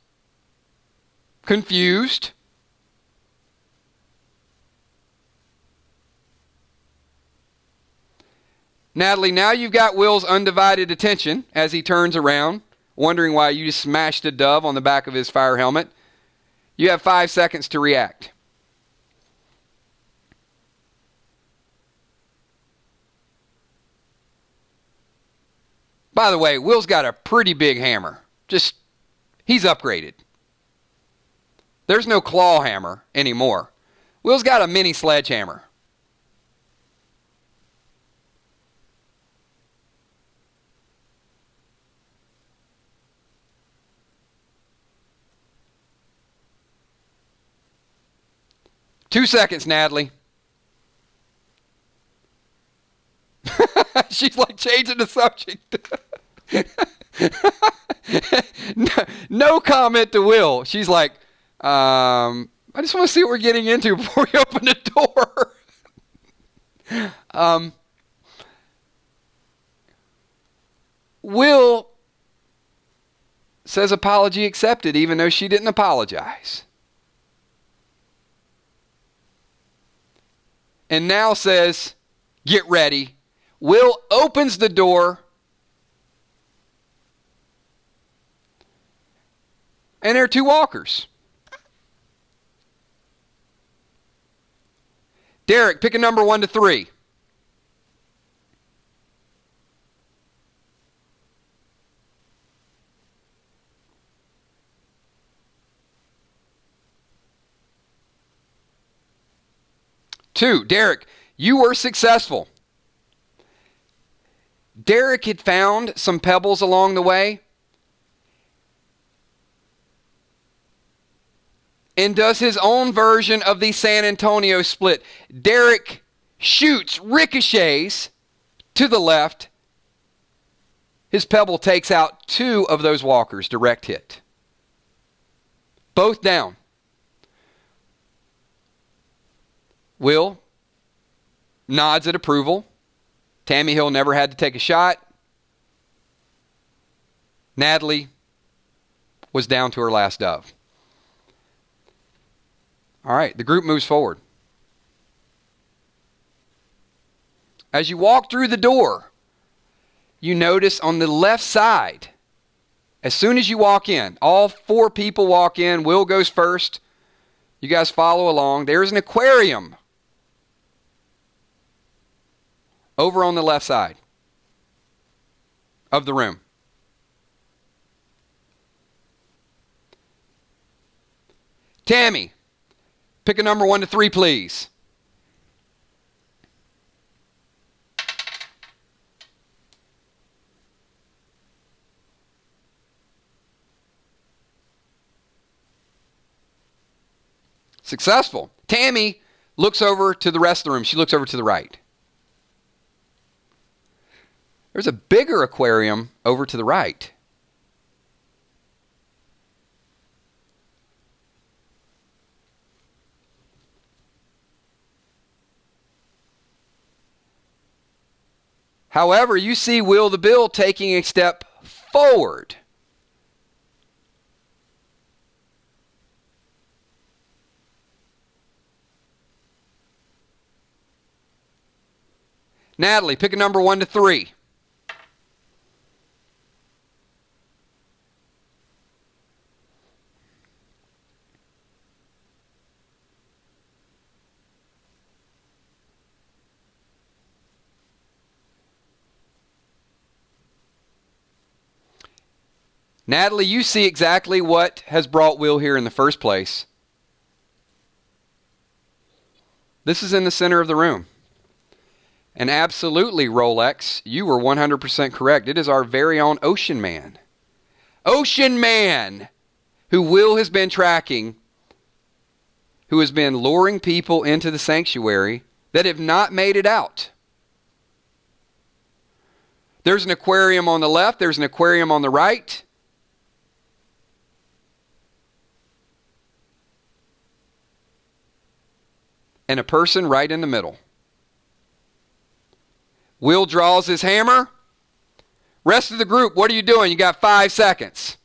Confused. Natalie, now you've got Will's undivided attention as he turns around, wondering why you just smashed a dove on the back of his fire helmet. You have 5 seconds to react. By the way, Will's got a pretty big hammer. He's upgraded. There's no claw hammer anymore. Will's got a mini sledgehammer. Two seconds, Natalie. She's like changing the subject. No comment to Will. She's like, I just want to see what we're getting into before we open the door. Will says apology accepted, even though she didn't apologize. And now says, get ready. Will opens the door. And there are 2 walkers. Derek, pick a number 1 to 3. Two, Derek, you were successful. Derek had found some pebbles along the way and does his own version of the San Antonio split. Derek shoots, ricochets to the left. His pebble takes out 2 of those walkers, direct hit. Both down. Will nods at approval. Tammy Hill never had to take a shot. Natalie was down to her last dove. All right, the group moves forward. As you walk through the door, you notice on the left side, as soon as you walk in, all 4 people walk in. Will goes first. You guys follow along. There's an aquarium over on the left side of the room. Tammy, pick a number 1 to 3, please. Successful. Tammy looks over to the rest of the room. She looks over to the right. There's a bigger aquarium over to the right. However, you see Will the Bill taking a step forward. Natalie, pick a number 1 to 3. Natalie, you see exactly what has brought Will here in the first place. This is in the center of the room. And absolutely, Rolex, you were 100% correct. It is our very own Ocean Man. Ocean Man, who Will has been tracking, who has been luring people into the sanctuary that have not made it out. There's an aquarium on the left. There's an aquarium on the right. And a person right in the middle. Will draws his hammer. Rest of the group, what are you doing? You got 5 seconds.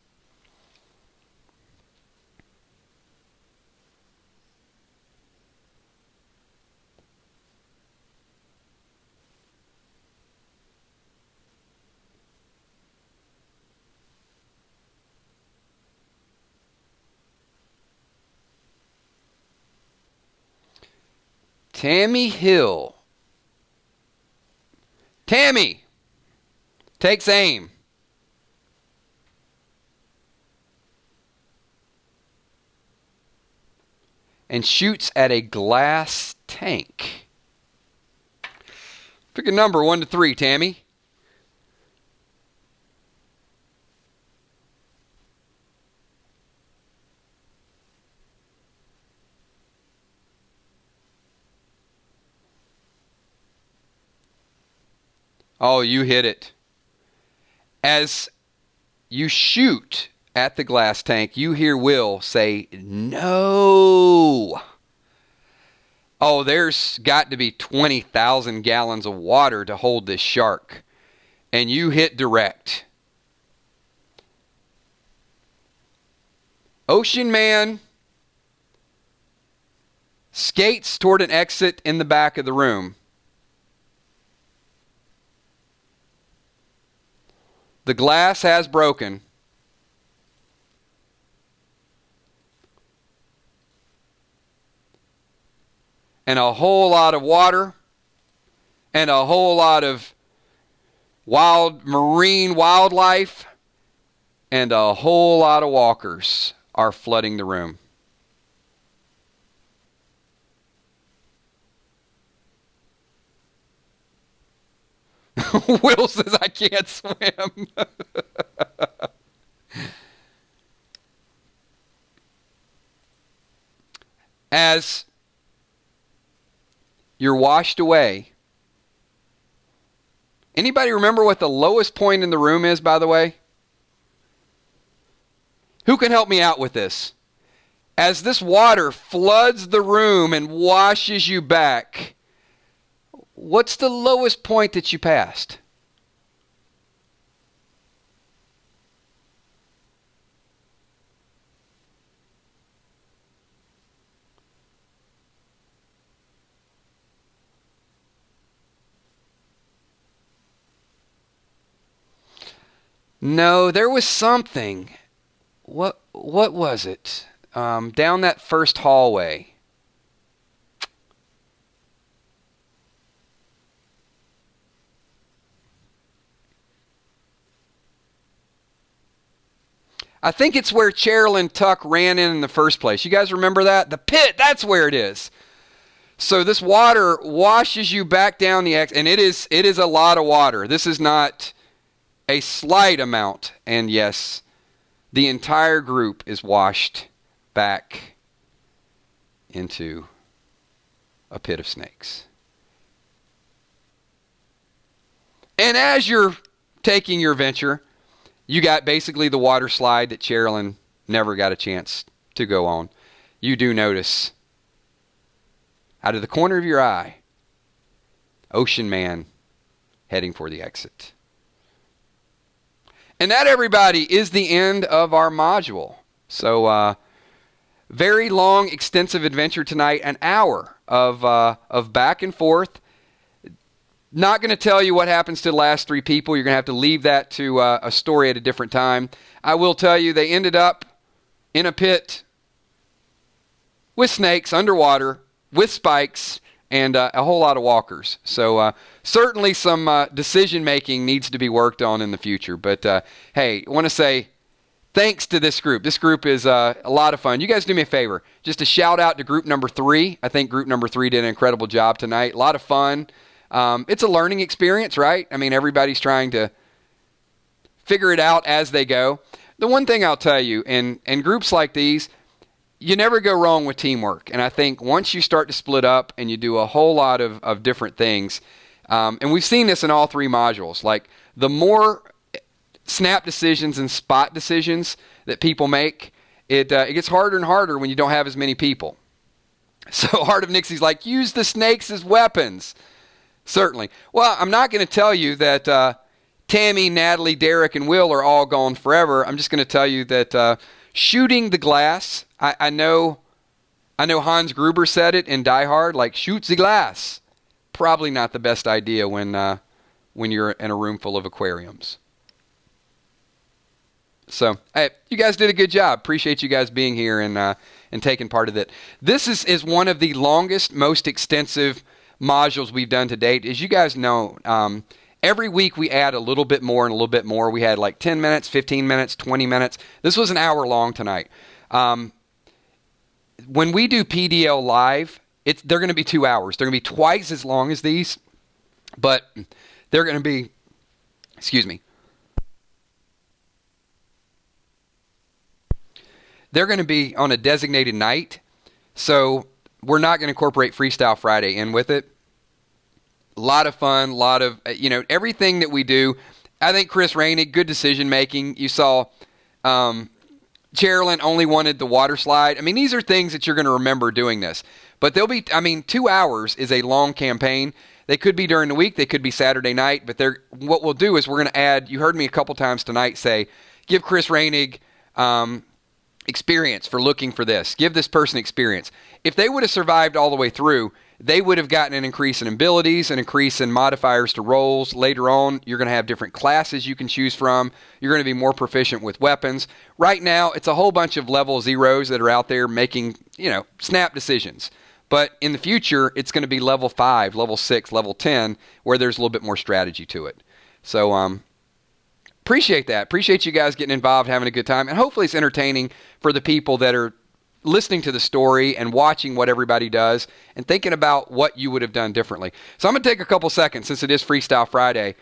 Tammy Hill. Tammy takes aim. And shoots at a glass tank. Pick a number 1 to 3, Tammy. Oh, you hit it. As you shoot at the glass tank, you hear Will say, "No." Oh, there's got to be 20,000 gallons of water to hold this shark. And you hit direct. Ocean Man skates toward an exit in the back of the room. The glass has broken. And a whole lot of water and a whole lot of marine wildlife and a whole lot of walkers are flooding the room. Will says, "I can't swim." As you're washed away. Anybody remember what the lowest point in the room is, by the way? Who can help me out with this? As this water floods the room and washes you back, what's the lowest point that you passed? No, there was something. What was it? Down that first hallway. I think it's where Cheryl and Tuck ran in the first place. You guys remember that? The pit, that's where it is. So this water washes you back down the exit, and it is a lot of water. This is not a slight amount. And yes, the entire group is washed back into a pit of snakes. And as you're taking your venture, you got basically the water slide that Sherilyn never got a chance to go on. You do notice, out of the corner of your eye, Ocean Man heading for the exit. And that, everybody, is the end of our module. So, very long, extensive adventure tonight. An hour of back and forth. Not going to tell you what happens to the last three people. You're going to have to leave that to a story at a different time. I will tell you they ended up in a pit with snakes underwater, with spikes, and a whole lot of walkers. So certainly some decision-making needs to be worked on in the future. But, hey, I want to say thanks to this group. This group is a lot of fun. You guys do me a favor. Just a shout-out to group number 3. I think group number 3 did an incredible job tonight. A lot of fun. It's a learning experience, right? I mean, everybody's trying to figure it out as they go. The one thing I'll tell you, in groups like these, you never go wrong with teamwork. And I think once you start to split up and you do a whole lot of different things, and we've seen this in all 3 modules, like the more snap decisions and spot decisions that people make, it gets harder and harder when you don't have as many people. So Heart of Nixie's like, use the snakes as weapons. Certainly. Well, I'm not going to tell you that Tammy, Natalie, Derek, and Will are all gone forever. I'm just going to tell you that shooting the glass, I know Hans Gruber said it in Die Hard, like, shoot the glass. Probably not the best idea when you're in a room full of aquariums. So, hey, you guys did a good job. Appreciate you guys being here and taking part of it. This is one of the longest, most extensive modules we've done to date. As you guys know, every week we add a little bit more and a little bit more. We had like 10 minutes, 15 minutes, 20 minutes. This was an hour long tonight. When we do PDL live, they're going to be 2 hours. They're going to be twice as long as these, but they're going to be, they're going to be on a designated night. So we're not going to incorporate Freestyle Friday in with it. A lot of fun, a lot of, everything that we do. I think Chris Rainey, good decision making. You saw Sherilyn only wanted the water slide. I mean, these are things that you're going to remember doing this. But they'll be, 2 hours is a long campaign. They could be during the week. They could be Saturday night. But what we'll do is we're going to add, you heard me a couple times tonight say, give Chris Rainey experience for looking for this. Give this person experience. If they would have survived all the way through, they would have gotten an increase in abilities, an increase in modifiers to rolls. Later on, you're going to have different classes you can choose from. You're going to be more proficient with weapons. Right now, it's a whole bunch of level zeros that are out there making, snap decisions. But in the future, it's going to be level 5, level 6, level 10, where there's a little bit more strategy to it. So, appreciate that. Appreciate you guys getting involved, having a good time. And hopefully it's entertaining for the people that are listening to the story and watching what everybody does and thinking about what you would have done differently. So I'm going to take a couple seconds, since it is Freestyle Friday.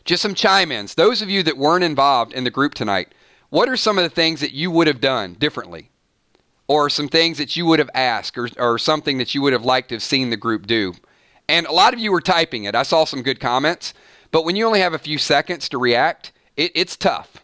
Just some chime-ins. Those of you that weren't involved in the group tonight, what are some of the things that you would have done differently? Or some things that you would have asked, or something that you would have liked to have seen the group do? And a lot of you were typing it. I saw some good comments. But when you only have a few seconds to react, it's tough.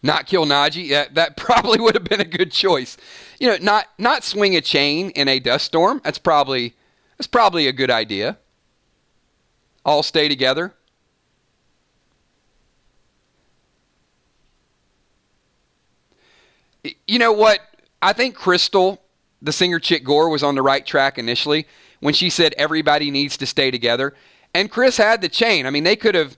Not kill Najee. Yeah, that probably would have been a good choice. Not swing a chain in a dust storm. That's probably a good idea. All stay together. You know what? I think Crystal, the singer Chick Gore, was on the right track initially when she said everybody needs to stay together. And Chris had the chain. I mean, they could have,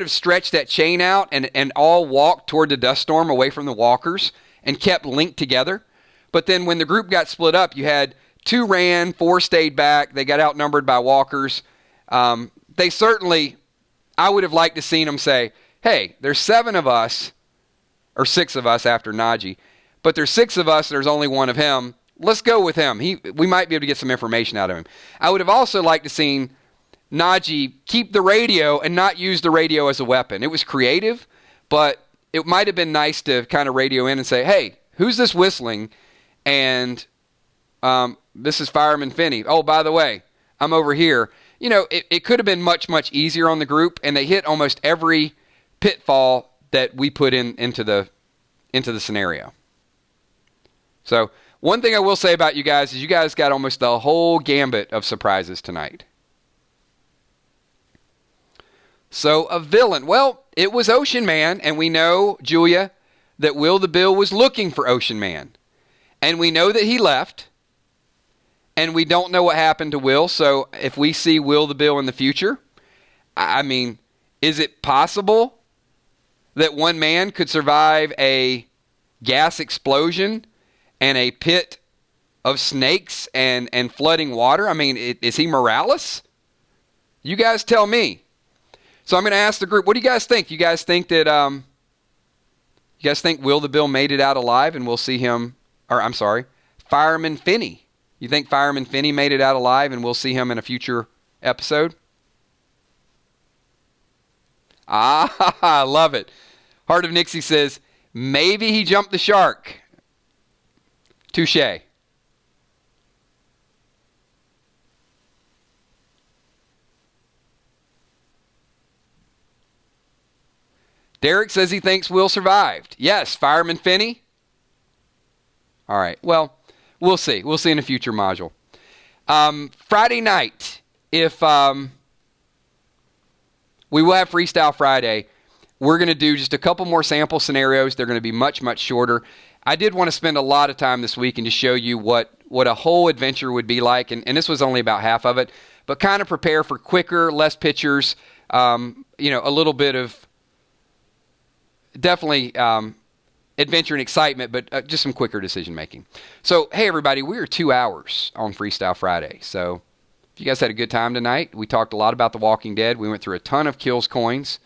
stretched that chain out and all walked toward the dust storm away from the walkers and kept linked together. But then when the group got split up, you had 2 ran, 4 stayed back. They got outnumbered by walkers. They certainly, I would have liked to seen them say, hey, there's 7 of us, or 6 of us after Najee, but there's 6 of us, there's only 1 of him. Let's go with him. We might be able to get some information out of him. I would have also liked to seen Najee keep the radio and not use the radio as a weapon. It was creative, but it might have been nice to kind of radio in and say, hey, who's this whistling? And this is Fireman Finney. Oh, by the way, I'm over here. You know, it could have been much, much easier on the group, and they hit almost every pitfall that we put into the scenario. So one thing I will say about you guys is you guys got almost the whole gambit of surprises tonight. So a villain. Well, it was Ocean Man, and we know, Julia, that Will the Bill was looking for Ocean Man. And we know that he left. And we don't know what happened to Will. So if we see Will the Bill in the future, I mean, is it possible that one man could survive a gas explosion and a pit of snakes and flooding water? I mean, is he Morales? You guys tell me. So I'm going to ask the group, what do you guys think? You guys think that, you guys think Will the Bill made it out alive and we'll see him, or I'm sorry, Fireman Finney. You think Fireman Finney made it out alive and we'll see him in a future episode? I love it. Heart of Nixie says, maybe he jumped the shark. Touche. Derek says he thinks Will survived. Yes, Fireman Finney. All right, well, we'll see. We'll see in a future module. Friday night, if we will have Freestyle Friday, we're going to do just a couple more sample scenarios. They're going to be much, much shorter. I did want to spend a lot of time this week and just show you what a whole adventure would be like, and this was only about half of it, but kind of prepare for quicker, less pictures, a little bit of definitely adventure and excitement, but just some quicker decision making. So, hey everybody, we are 2 hours on Freestyle Friday. So, if you guys had a good time tonight, we talked a lot about The Walking Dead. We went through a ton of kills coins.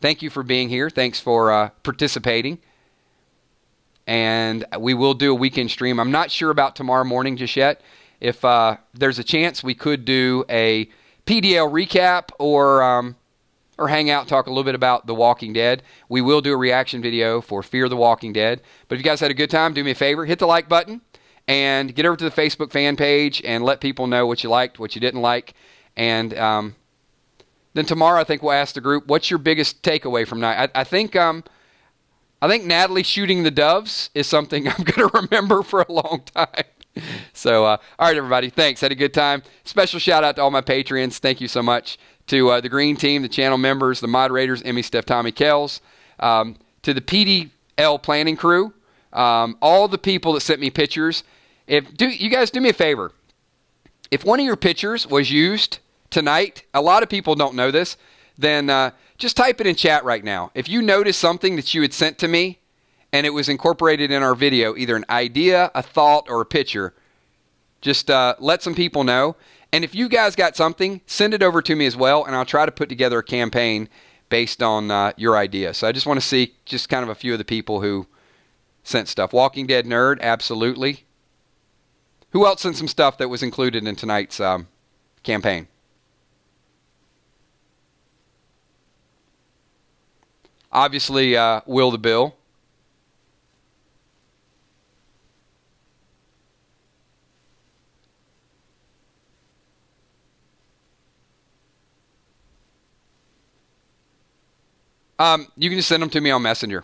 Thank you for being here. Thanks for participating. And we will do a weekend stream. I'm not sure about tomorrow morning just yet. If there's a chance, we could do a PDL recap or hang out and talk a little bit about The Walking Dead. We will do a reaction video for Fear the Walking Dead. But if you guys had a good time, do me a favor, hit the like button and get over to the Facebook fan page and let people know what you liked, what you didn't like. And then tomorrow I think we'll ask the group, what's your biggest takeaway from tonight? I think Natalie shooting the doves is something I'm going to remember for a long time. So, all right, everybody, thanks. Had a good time. Special shout out to all my Patreons. Thank you so much. To the Green Team, the channel members, the moderators, Emmy, Steph, Tommy, Kells, to the PDL planning crew, all the people that sent me pictures. You guys do me a favor. If one of your pictures was used tonight, a lot of people don't know this, then just type it in chat right now. If you notice something that you had sent to me and it was incorporated in our video, either an idea, a thought, or a picture, just let some people know. And if you guys got something, send it over to me as well, and I'll try to put together a campaign based on your idea. So I just want to see just kind of a few of the people who sent stuff. Walking Dead Nerd, absolutely. Who else sent some stuff that was included in tonight's campaign? Obviously, Will the Bill. You can just send them to me on Messenger.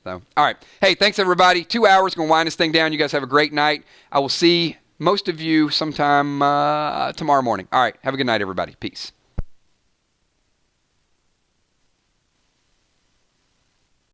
So, all right. Hey, thanks, everybody. 2 hours. Going to wind this thing down. You guys have a great night. I will see most of you sometime tomorrow morning. All right. Have a good night, everybody. Peace.